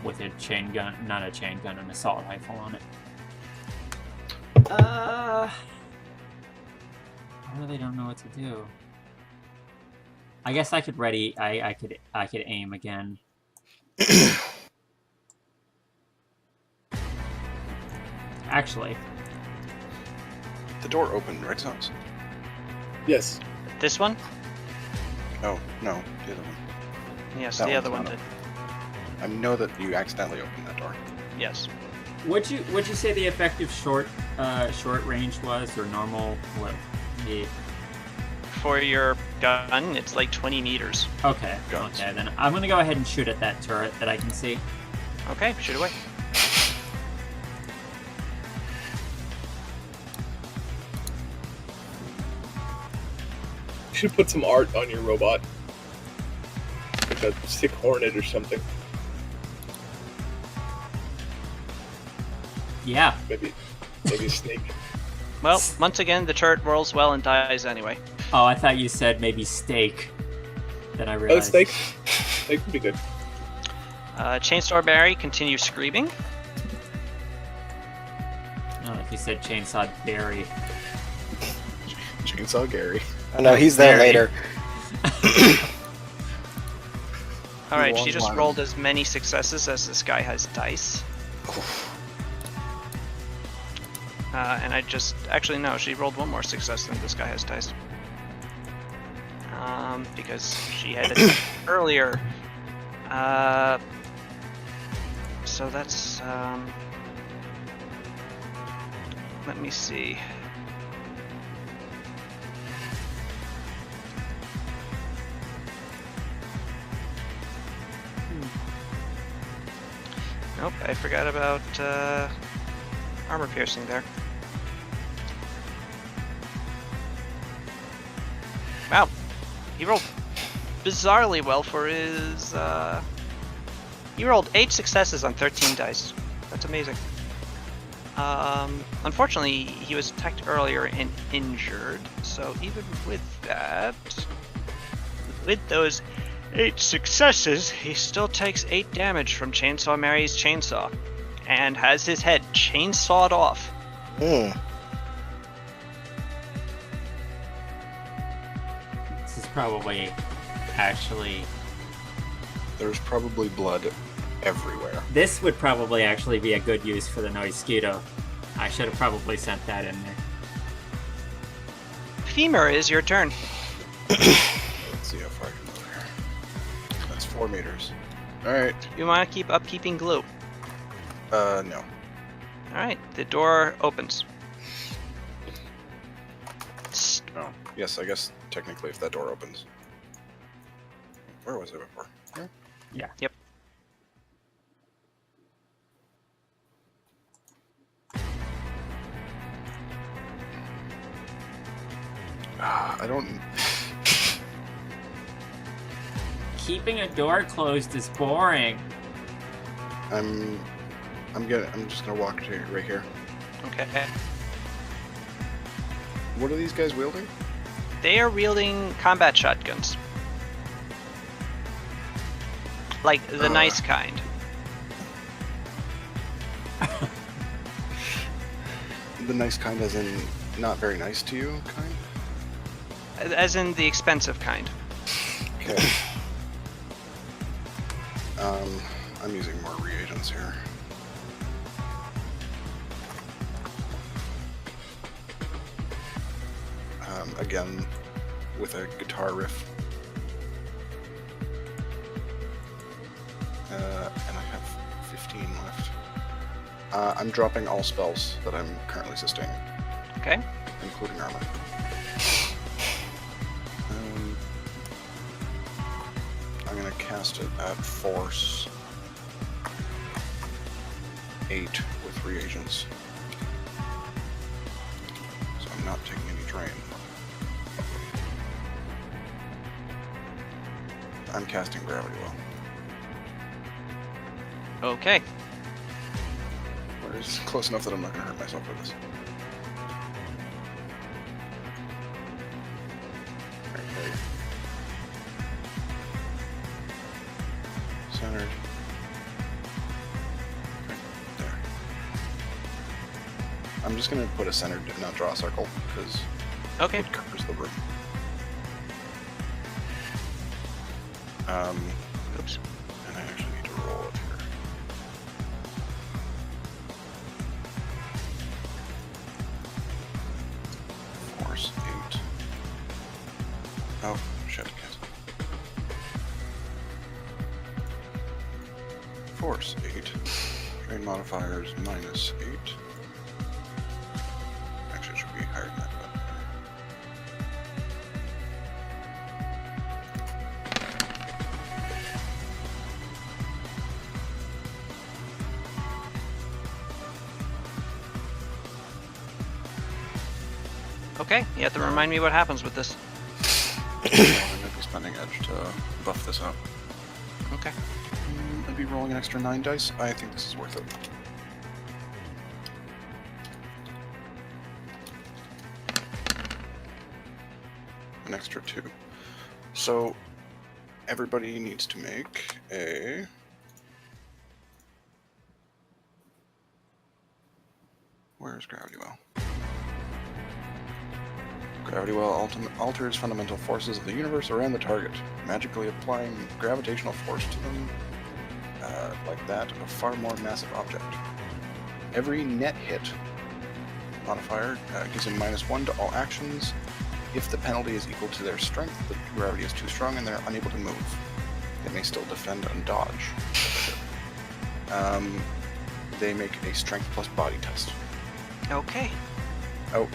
With a chain gun, not a chain gun, an assault rifle on it. I really don't know what to do. I guess I could ready. I could aim again. Actually, The door opened, right, Sounds? Yes. This one? No, the other one. Yes, That the one's other one not did. I know that you accidentally opened that door. Yes. would you say the effective short range was, or normal? What? For your gun, it's like 20 meters. Okay. Guns. Okay, then I'm gonna go ahead and shoot at that turret that I can see. Okay, shoot away. You should put some art on your robot. Like a sick hornet or something. Yeah. Maybe a snake. Well, once again, the turret rolls well and dies anyway. Oh, I thought you said maybe steak. Then I Oh, realized. snake. Snake would be good. Chainsaw Barry continues screaming. Oh, like you said, chainsaw Barry. Chainsaw Gary. Oh no, he's there Very. later. Alright, Long she just line. rolled as many successes as this guy has dice. And I just... Actually, no, she rolled one more success than this guy has dice. Because she had it earlier. So that's... let me see. Nope, I forgot about armor piercing there. Wow, he rolled bizarrely well for his. He rolled 8 successes on 13 dice. That's amazing. Unfortunately, he was attacked earlier and injured, so even with that, with those 8 successes, he still takes 8 damage from Chainsaw Mary's chainsaw, and has his head chainsawed off. Hmm. This is probably actually. There's probably blood everywhere. This would probably actually be a good use for the Noisquito. I should have probably sent that in there. Femur, is your turn. Let's see how far I can go here. That's 4 meters. Alright. You want to keep upkeeping glue. No. Alright, the door opens. Oh, yes, I guess technically if that door opens. Where was it before? Here? Yeah. Yep. I don't. Keeping a door closed is boring. I'm just gonna walk to right here. Okay. What are these guys wielding? They are wielding combat shotguns. Like the nice kind. The nice kind, as in not very nice to you, kind. As in the expensive kind. Okay. I'm using more reagents here. Again, with a guitar riff. And I have 15 left. I'm dropping all spells that I'm currently sustaining, Okay. including armor. I'm gonna cast it at force 8 with reagents. So I'm not taking any drain. I'm casting Gravity Well. Okay. Where is close enough that I'm not gonna hurt myself with this. Right there. Centered. Right there. I'm just gonna put a centered and not draw a circle because Okay. it covers the room. Oops. And I actually need to roll it here. Force 8. Oh, shit, guys. Force 8. Drain modifiers -8. Actually, it should be higher than that, but. Okay. You have to remind me what happens with this. I might be spending edge to buff this up. Okay. I'd be rolling an extra 9 dice. I think this is worth it. An extra 2. So, everybody needs to make a... Where's Gravity Well? Gravity Well alters fundamental forces of the universe around the target, magically applying gravitational force to them, like that of a far more massive object. Every net hit modifier gives them -1 to all actions. If the penalty is equal to their strength, the gravity is too strong and they're unable to move. They may still defend and dodge. They make a strength plus body test. Okay. Oh,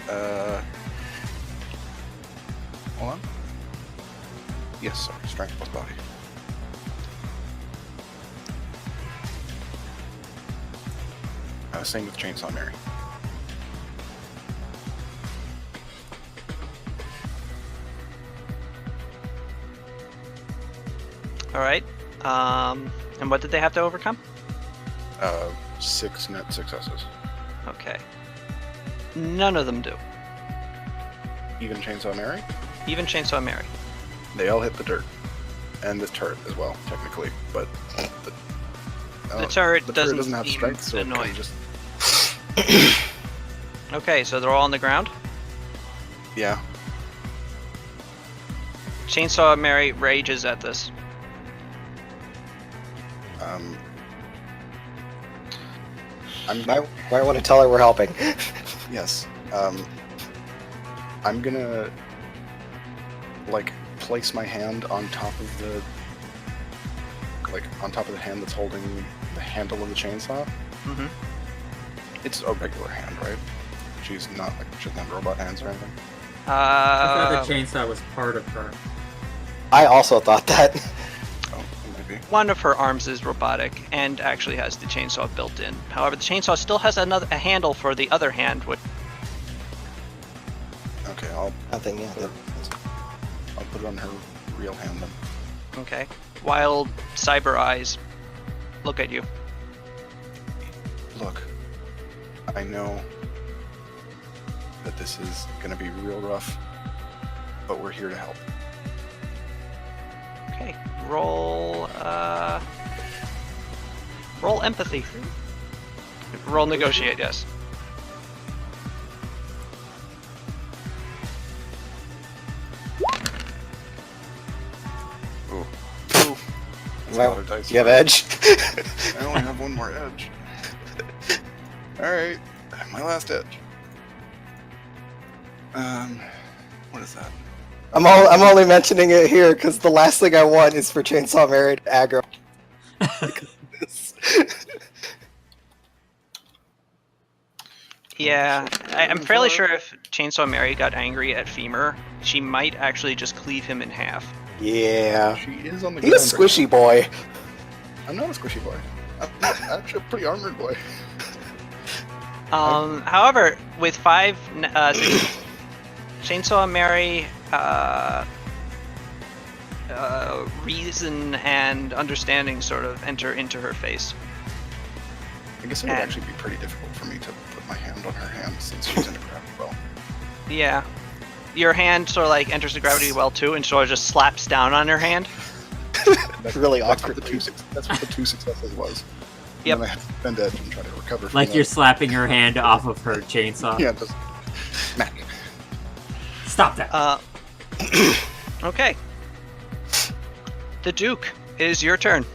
hold on. Yes, sorry, strength plus body. Same with Chainsaw Mary. All right. And what did they have to overcome? 6 net successes. Okay. None of them do. Even Chainsaw Mary? Even Chainsaw Mary. They all hit the dirt. And the turret as well, technically. But The turret the doesn't turret doesn't have seem strength, so it annoyed. kind of just... Okay, so they're all on the ground. Yeah. Chainsaw Mary rages at this. I'm Might want to tell her we're helping. Yes. I'm gonna like place my hand on top of the hand that's holding the handle of the chainsaw. Mm-hmm. It's a regular hand, right? She doesn't have robot hands or anything. I thought the chainsaw was part of her. I also thought that. Oh, it might be. One of her arms is robotic and actually has the chainsaw built in. However, the chainsaw still has a handle for the other hand. Okay, I'll Nothing. Yeah. put it on her real hand then. Okay. Wild cyber eyes look at you. Look, I know that this is gonna be real rough, but we're here to help. Okay. Roll empathy. Roll negotiate, yes. Ooh. Ooh. That's a lot of dice. Do you have edge? I only have one more edge. Alright, my last edge. What is that? I'm only mentioning it here because the last thing I want is for Chainsaw Mary to aggro. Yeah, I'm fairly sure if Chainsaw Mary got angry at Femur, she might actually just cleave him in half. Yeah. She is on the He's a ground. squishy boy. I'm not a squishy boy. I'm actually a pretty armored boy. However, with 5 Chainsaw Mary, reason and understanding sort of enter into her face. I guess it would And- actually be pretty difficult for me to put my hand on her hand since she's in a gravity well. Yeah. Your hand sort of like enters the gravity well too and sort of just slaps down on her hand. Really That's what, awkwardly. that's what the 2 successes was. Yep. And then I have to spend edge and try to recover from Like that. you're slapping her hand off of her chainsaw. Yeah, just smack. Stop that. Okay. The Duke, it is your turn.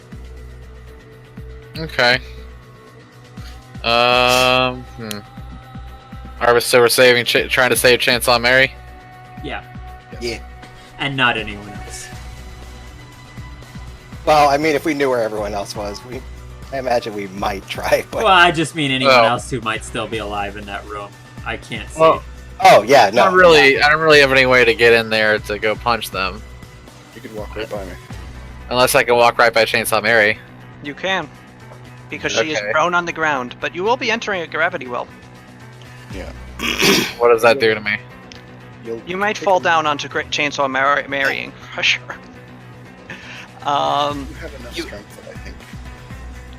Okay. So we're trying to save Chainsaw Mary. Yeah. Yeah. And not anyone else. Well, I mean, if we knew where everyone else was, I imagine we might try, but... Well, I just mean anyone Well- else who might still be alive in that room. I can't see. Well, Oh, yeah, no. I don't really have any way to get in there to go punch them, You could walk right by me. unless I can walk right by Chainsaw Mary. You can. Because she is Okay. prone on the ground, but you will be entering a gravity well. Yeah. What does that do to me? You might fall down onto Chainsaw Marrying pressure. You have enough you- strength that I think.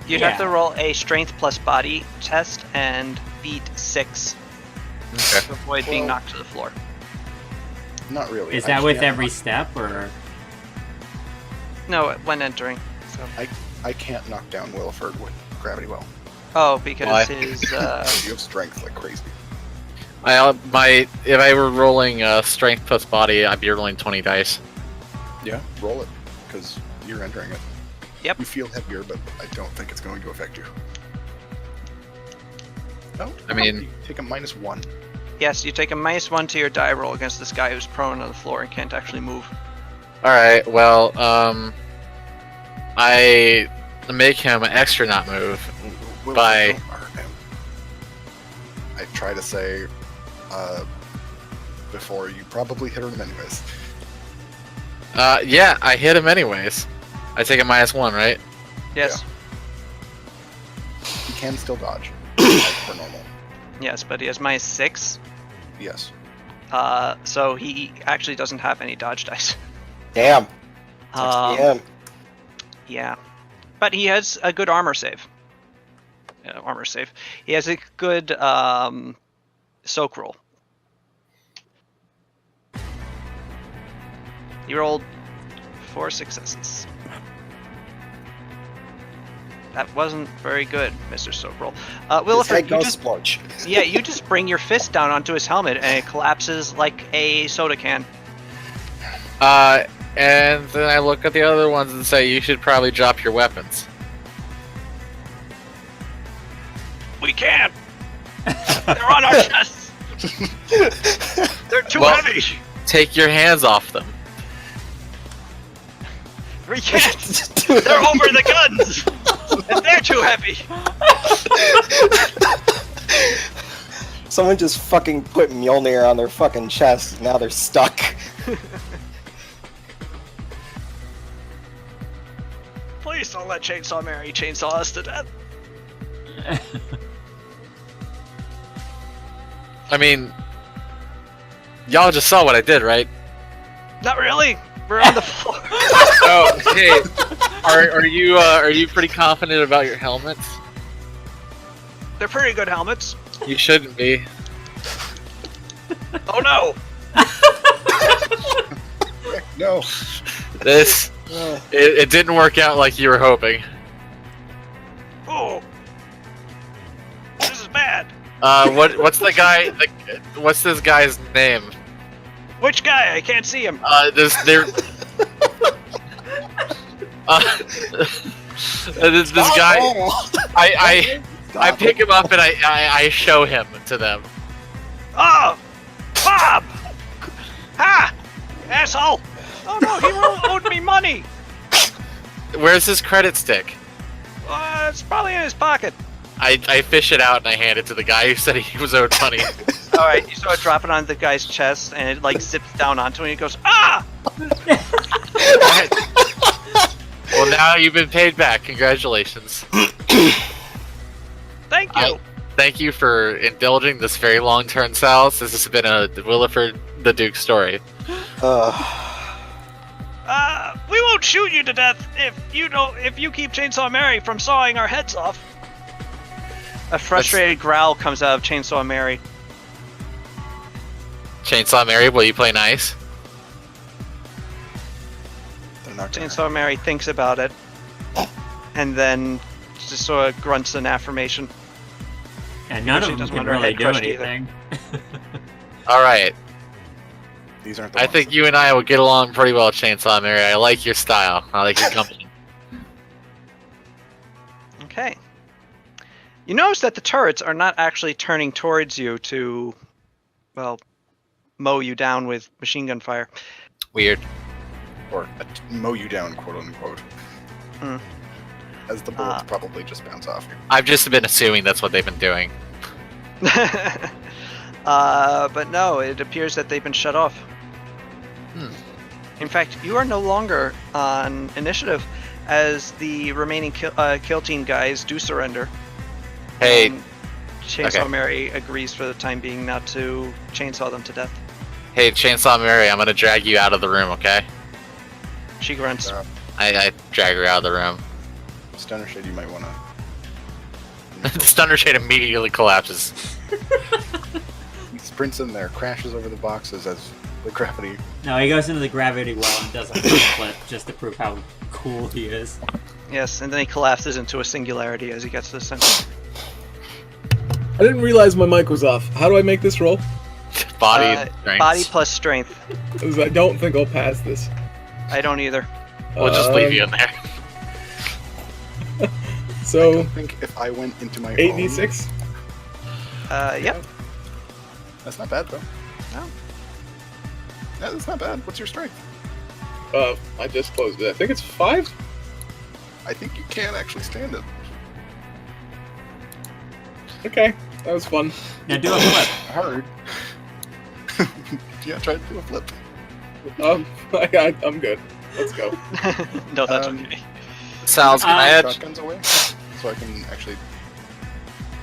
You'd Yeah. have to roll a strength plus body test and beat 6 Okay. to avoid being Well- knocked to the floor. Not really. Is I that with can't- every step, or? No, when entering. So. I can't knock down Wilford with gravity well. Oh, because Why? his You have strength like crazy. If I were rolling strength plus body, I'd be rolling 20 dice. Yeah, roll it, because you're entering it. Yep. You feel heavier, but I don't think it's going to affect you. No, I mean- you take a -1. yes, you take a -1 to your die roll against this guy who's prone on the floor and can't actually move. All right. Well, I make him extra not move. Wilford, By- don't hurt him. I try to say before you probably hit him anyways. Yeah, I hit him anyways. I take a -1, right? Yes, He can still dodge. Like for normal. yes, but he has -6, Yes. so he actually doesn't have any dodge dice. Damn. Um, Damn. Yeah, but he has a good armor save. Armor save. He has a good soak roll. He rolled 4 successes. That wasn't very good, Mr. Soak Roll. His Williford, head you goes just splorch. yeah, you just bring your fist down onto his helmet and it collapses like a soda can. And then I look at the other ones and say, you should probably drop your weapons. We can't. They're on our chests. They're too Well- heavy. Take your hands off them. We can't. They're over the guns, and they're too heavy. Someone just fucking put Mjolnir on their fucking chest. Now they're stuck. Please don't let Chainsaw Mary chainsaw us to death. I mean, y'all just saw what I did, right? Not really. We're on the floor. Oh, hey, are you pretty confident about your helmets? They're pretty good helmets. You shouldn't be. Oh no! No. This it didn't work out like you were hoping. Oh, this is bad. What's the guy? What's this guy's name? Which guy? I can't see him. This guy. I pick him up and I show him to them. Oh, Bob! Ha! Asshole! Oh no, he owed me money. Where's his credit stick? It's probably in his pocket. I fish it out and I hand it to the guy who said he was owed money. All right, you start dropping on the guy's chest, and it like zips down onto him. And he goes, "Ah!" Well, now you've been paid back. Congratulations. Thank you. Thank you for indulging this very long-term Sals. This has been a Williford the Duke story. We won't shoot you to death if you keep Chainsaw Mary from sawing our heads off. A frustrated growl comes out of Chainsaw Mary. Chainsaw Mary, will you play nice? They're not gonna- Chainsaw Mary thinks about it, and then just sort of grunts an affirmation. And none She of them doesn't can want her really head do crushed either. anything. All right. These aren't the I ones think that- you and I will get along pretty well, Chainsaw Mary. I like your style. I like your company. Okay. You notice that the turrets are not actually turning towards you to, well, mow you down with machine gun fire. Weird. Or mow you down, quote unquote. Hmm. As the bullets probably just bounce off you. I've just been assuming that's what they've been doing. But no, it appears that they've been shut off. In fact, you are no longer on initiative, as the remaining kill team guys do surrender. Hey, Chainsaw okay. Mary agrees for the time being not to chainsaw them to death. hey, Chainsaw Mary, I'm gonna drag you out of the room, okay? She grunts. I drag her out of the room. Stunner Shade, you might want to. Stunner Shade immediately collapses. He sprints in there, crashes over the boxes as the gravity. No, he goes into the gravity well and does a flip just to prove how cool he is. Yes, and then he collapses into a singularity as he gets to the center. I didn't realize my mic was off. How do I make this roll? Body and strength. Body plus strength. 'Cause I don't think I'll pass this. I don't either. We'll just leave you in there. I So, don't think if I went into my 8d6? Yep. That's not bad though. No. Yeah, that's not bad. What's your strength? I just closed it. I think it's 5? I think you can actually stand it. Okay, that was fun. Now do a flip. Hard. Yeah, try to do a flip. I'm good. Let's go. No, that's Um, okay. Sal's, can I add? Shotguns away, so I can actually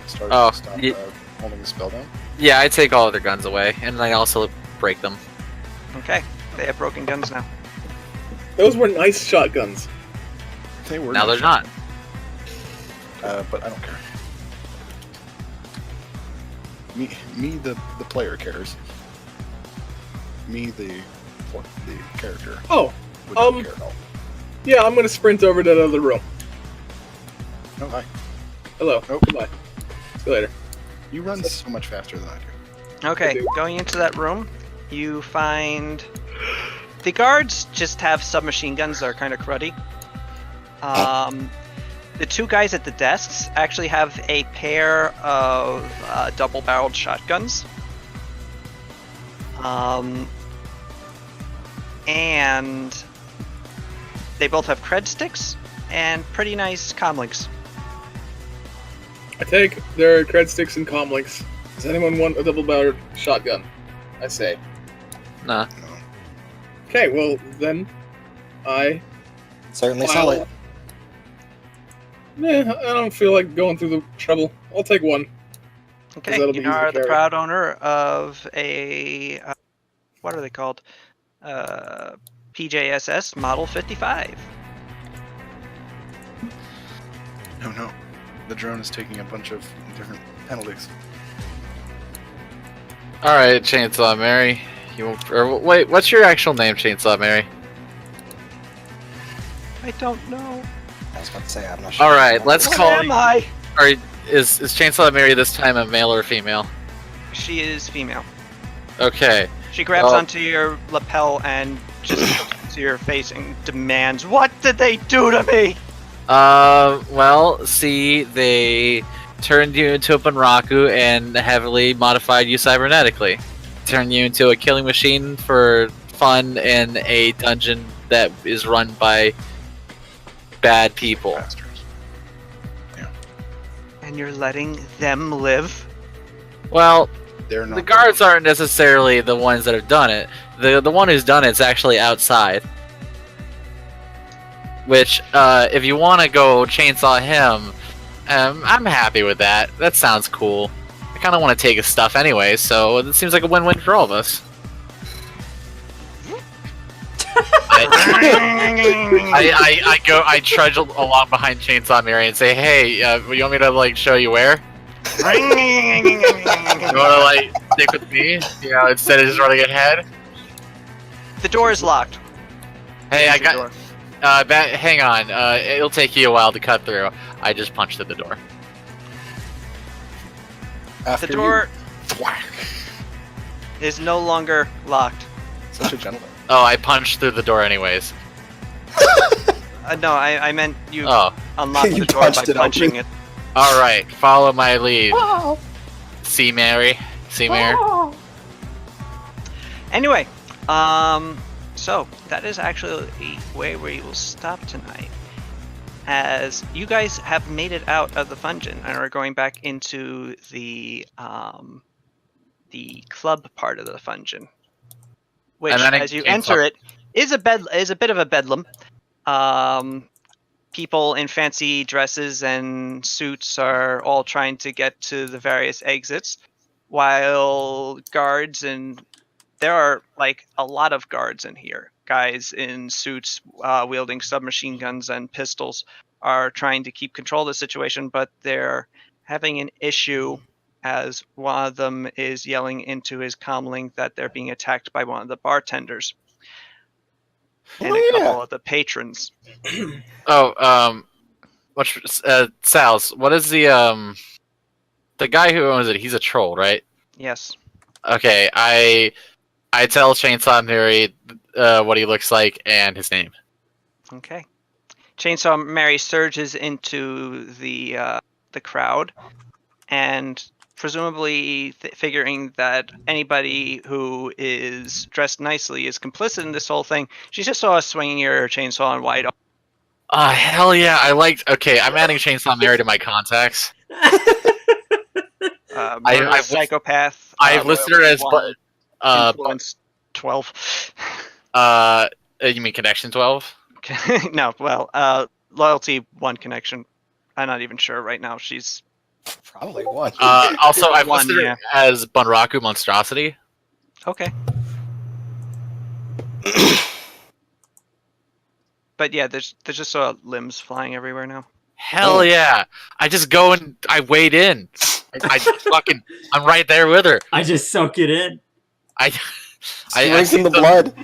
stop holding the spell down. Yeah, I take all of their guns away, and I also break them. Okay, they have broken guns now. Those were nice shotguns. They were Now nice they're not. but I don't care. Me, the player cares. Me, the character. Oh, would not care at all. yeah, I'm gonna sprint over to the other room. No, hi. Hello. Nope. Goodbye. See you later. You run so much faster than I do. Okay, going into that room, you find the guards just have submachine guns that are kind of cruddy. The two guys at the desks actually have a pair of double-barreled shotguns. And they both have cred sticks and pretty nice comlinks. I take their cred sticks and comlinks. Does anyone want a double-barreled shotgun? I say. Nah. No. Okay, well then, I. Certainly sell it. Yeah, I don't feel like going through the trouble. I'll take one. Okay, that'll be you easy to are the carry. proud owner of a what are they called? PJSS Model 55. No. The drone is taking a bunch of different penalties. All right, Chainsaw Mary. Wait, what's your actual name, Chainsaw Mary? I don't know. I was about to say, I'm not sure. All right, let's What call. am I? All right, is Chainsaw Mary this time a male or female? She is female. Okay. She grabs Well- onto your lapel and just to your face and demands, "What did they do to me?" Well, see, they turned you into a Bunraku and heavily modified you cybernetically. Turned you into a killing machine for fun in a dungeon that is run by bad people. Bastards. And you're letting them live? Well, They're not the guards aren't necessarily the ones that have done it. The one who's done it's actually outside. Which, if you want to go chainsaw him, I'm happy with that. That sounds cool. I kind of want to take his stuff anyway, so it seems like a win-win for all of us. I trudge along behind Chainsaw Mary and say, "Hey, you want me to like show you where? You want to like stick with me? You know, instead of just running ahead." The door is locked. Hey, I The got. door. Hang on. It'll take you a while to cut through. I just punched at the door. After The door You, thwack. is no longer locked. Such a gentleman. Oh, I punched through the door anyways. No, I meant you Oh, unlocked You the door by punched it punching open. it. all right. Follow my lead. See, Mary. See, Mary. Anyway, so that is actually where we will stop tonight. As you guys have made it out of the dungeon and are going back into the club part of the dungeon, which, And then as you it enter came it, is a bit of a bedlam. People in fancy dresses and suits are all trying to get to the various exits, while guards, and there are like a lot of guards in here. Guys in suits wielding submachine guns and pistols are trying to keep control of the situation, but they're having an issue as one of them is yelling into his comlink that they're being attacked by one of the bartenders and a couple of the patrons. Oh, Sal's. What is the guy who owns it? He's a troll, right? Yes. Okay, I tell Chainsaw Mary what he looks like and his name. Okay. Chainsaw Mary surges into the crowd, and presumably figuring that anybody who is dressed nicely is complicit in this whole thing, she just saw us swinging her chainsaw and wide. Hell yeah! Okay, I'm adding Chainsaw Mary to my contacts. Murderous psychopath. I've listed her as loyalty 1, influence 12. You mean Connection 12? No, well, loyalty 1 connection. I'm not even sure right now. She's Probably one. Also, I've One, listed her as Bunraku Monstrosity. okay. But yeah, there's just limbs flying everywhere now. Hell yeah! I just go and I wade in. I'm right there with her. I just soak it in. I Drinking see the some- blood.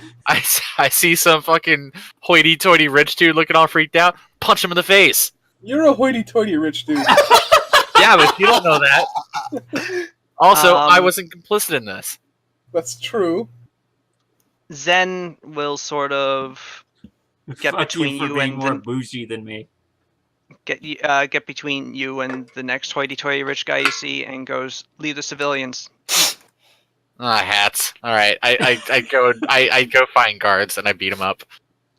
I see some fucking hoity-toity rich dude looking all freaked out. Punch him in the face. You're a hoity-toity rich dude. Yeah, but you don't know that. Also, I wasn't complicit in this. That's true. Zen will sort of get Fuck between you for you being and more the- bougie than me. get between you and the next hoity-toity rich guy you see, and goes, "Leave the civilians." Hats. All right, I go find guards and I beat them up.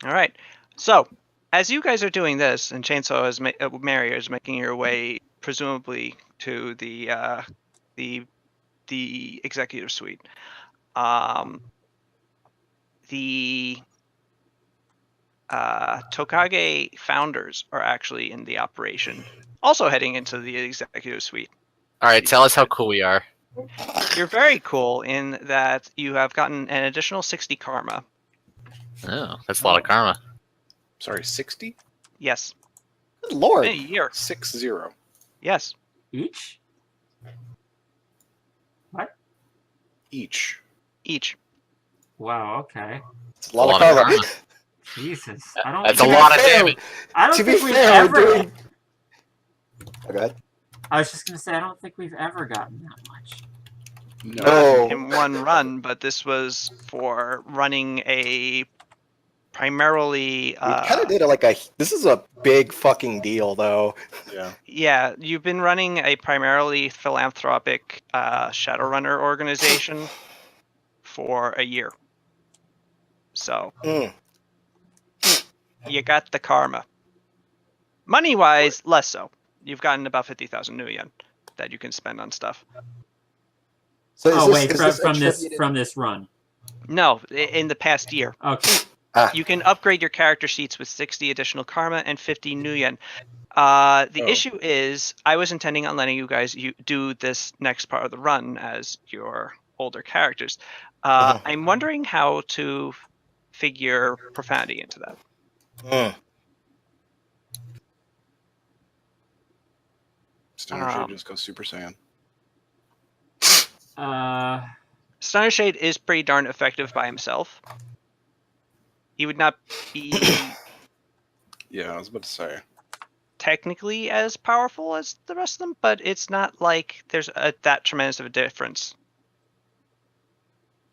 All right. So, as you guys are doing this, and Chainsaw is Mary is making your way, presumably to the executive suite. The Tokage founders are actually in the operation, also heading into the executive suite. All right, tell us how cool we are. You're very cool in that you have gotten an additional 60 karma, Oh, that's a lot of karma. Sorry, 60? Yes. Good lord. In a year. 60. Yes. Each? What? Each. Each. Wow. Okay. It's a lot of karma. Jesus. I don't. That's To a be lot of fair- damage. I don't To be think we've fair, ever. we're doing. Oh, go ahead. I was just gonna say I don't think we've ever gotten that much. No. No. In one run, but this was for running a primarily. We kind of did it like a. This is a big fucking deal, though. Yeah. Yeah, you've been running a primarily philanthropic Shadowrunner organization for a year. So Mm. you got the karma. Money-wise, less so. You've gotten about 50,000 new yen that you can spend on stuff. So is Oh this, wait, is from this attributed- from this run. No, in the past year. Okay. You can upgrade your character sheets with 60 additional karma and 50 new yen. The issue is, I was intending on letting you guys do this next part of the run as your older characters. I'm wondering how to figure profanity into that. Mm. Stoner Shade just goes Super Saiyan. Stunner Shade is pretty darn effective by himself. He would not be Yeah, I was about to say. technically as powerful as the rest of them, but it's not like there's that tremendous of a difference.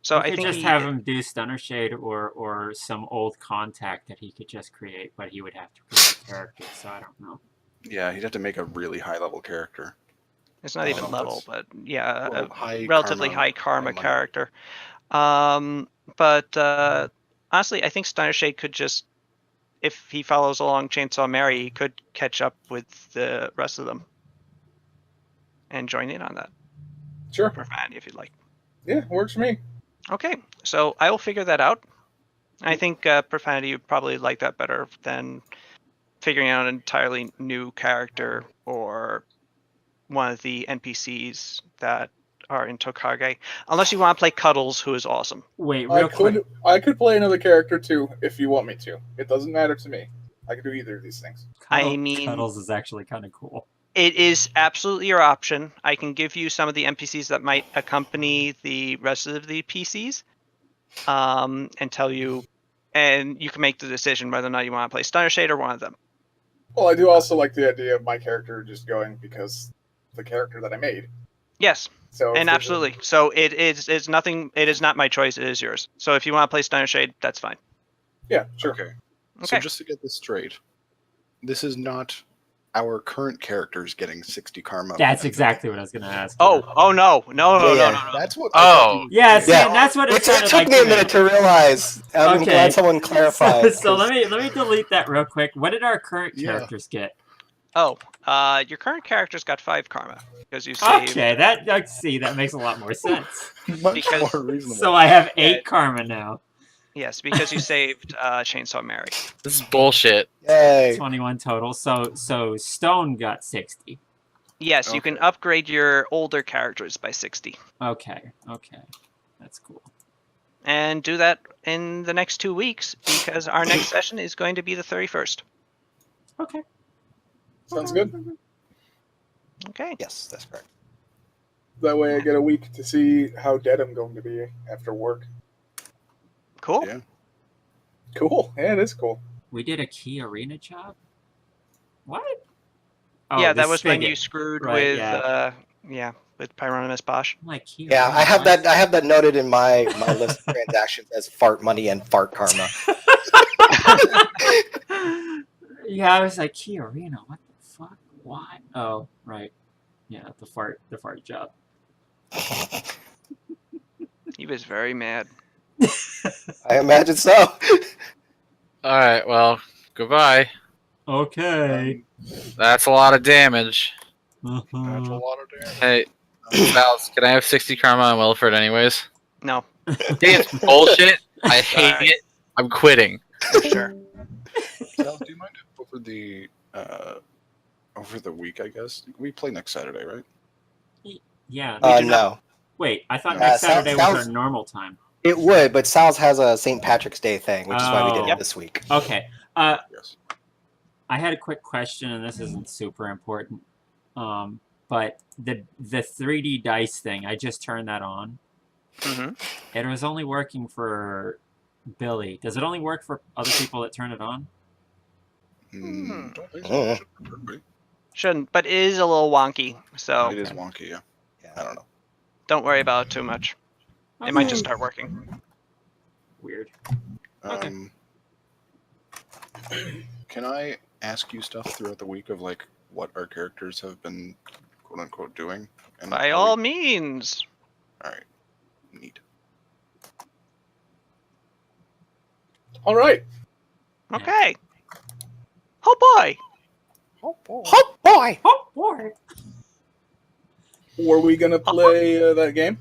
So You I could think just have him do Stunner Shade or some old contact that he could just create, but he would have to create a character, so I don't know. Yeah, he'd have to make a really high level character. it's not even level, but yeah, Well, a high relatively karma, high karma high money. character. But honestly, I think Stunner Shade could just, if he follows along Chainsaw Mary, he could catch up with the rest of them and join in on that Sure. profanity if you'd like. Yeah, works for me. Okay, so I will figure that out. I think profanity would probably like that better than figuring out an entirely new character or one of the NPCs that are in Tokage. Unless you want to play Cuddles, who is awesome. Wait, real quick. I could play another character too if you want me to. It doesn't matter to me. I can do either of these things. I mean- Cuddles is actually kind of cool. It is absolutely your option. I can give you some of the NPCs that might accompany the rest of the PCs, and tell you, and you can make the decision whether or not you want to play Stunner Shade or one of them. Well, I do also like the idea of my character just going because the character that I made. Yes, So and absolutely. So it's nothing. It is not my choice. It is yours. So if you want to play Stunner Shade, that's fine. Yeah, sure. Okay. So Okay. just to get this straight, this is not our current characters getting 60 karma. That's exactly what I was gonna ask. Oh no. That's what. Yeah, I see, Yeah. that's what it It sounded took like me a to minute to realize. I'm Okay. glad someone clarified. So 'cause- let me delete that real quick. What did our current Yeah. characters get? Oh, your current character's got 5 karma because you saved. Okay, that see that makes a lot more sense. much Because- more reasonable. So I have 8 karma now. Yes, because you saved Chainsaw Mary. This is bullshit. Yay. 21 total. So Stone got 60. Yes, you can Okay. upgrade your older characters by 60. Okay, that's cool. And do that in the next 2 weeks because our next session is going to be the 31st. Okay. Sounds good. Okay. Yes, that's correct. That way I get a week to see how dead I'm going to be after work. Cool. Yeah. Cool. Yeah, it is cool. We did a key arena job. What? Oh, Yeah, the that was when spigot. you screwed Right, with yeah. With Pyronimus Bosch. I'm like, key Yeah, arena, I have what? that. I have that noted in my list of transactions as fart money and fart karma. Yeah, I was like, key arena. What the fuck? Why? Oh, right. Yeah, the fart job. He was very mad. I imagine so. All right, well, goodbye. Okay. That's a lot of damage. That's a Uh-huh. lot of damage. Hey, Vals, can I have 60 karma on Wilford anyways? No, It's bullshit. I hate Alright. it. I'm quitting. for sure. Sal, do you mind if over the week? I guess we play next Saturday, right? Yeah. We do not- No. Wait, I thought Yeah, next sounds- Saturday was our sounds- normal time. It would, but Sal's has a St. Patrick's Day thing, which is why we did Oh. it this week. Okay. Yes. I had a quick question, and this isn't super important. But the 3D dice thing, I just turned that on. Mm-hmm. It was only working for Billy. Does it only work for other people that turn it on? Don't think so. Oh. Should be everybody. Shouldn't, but it is a little wonky. So It is wonky, yeah. I don't know. don't worry about it too much. It might just start working. Weird. Um, Can I ask you stuff throughout the week of like what our characters have been quote unquote doing? And By how all we- means. all right, neat. All right. Okay. Oh boy. Oh boy. Oh boy! Oh boy! Were we gonna play that game?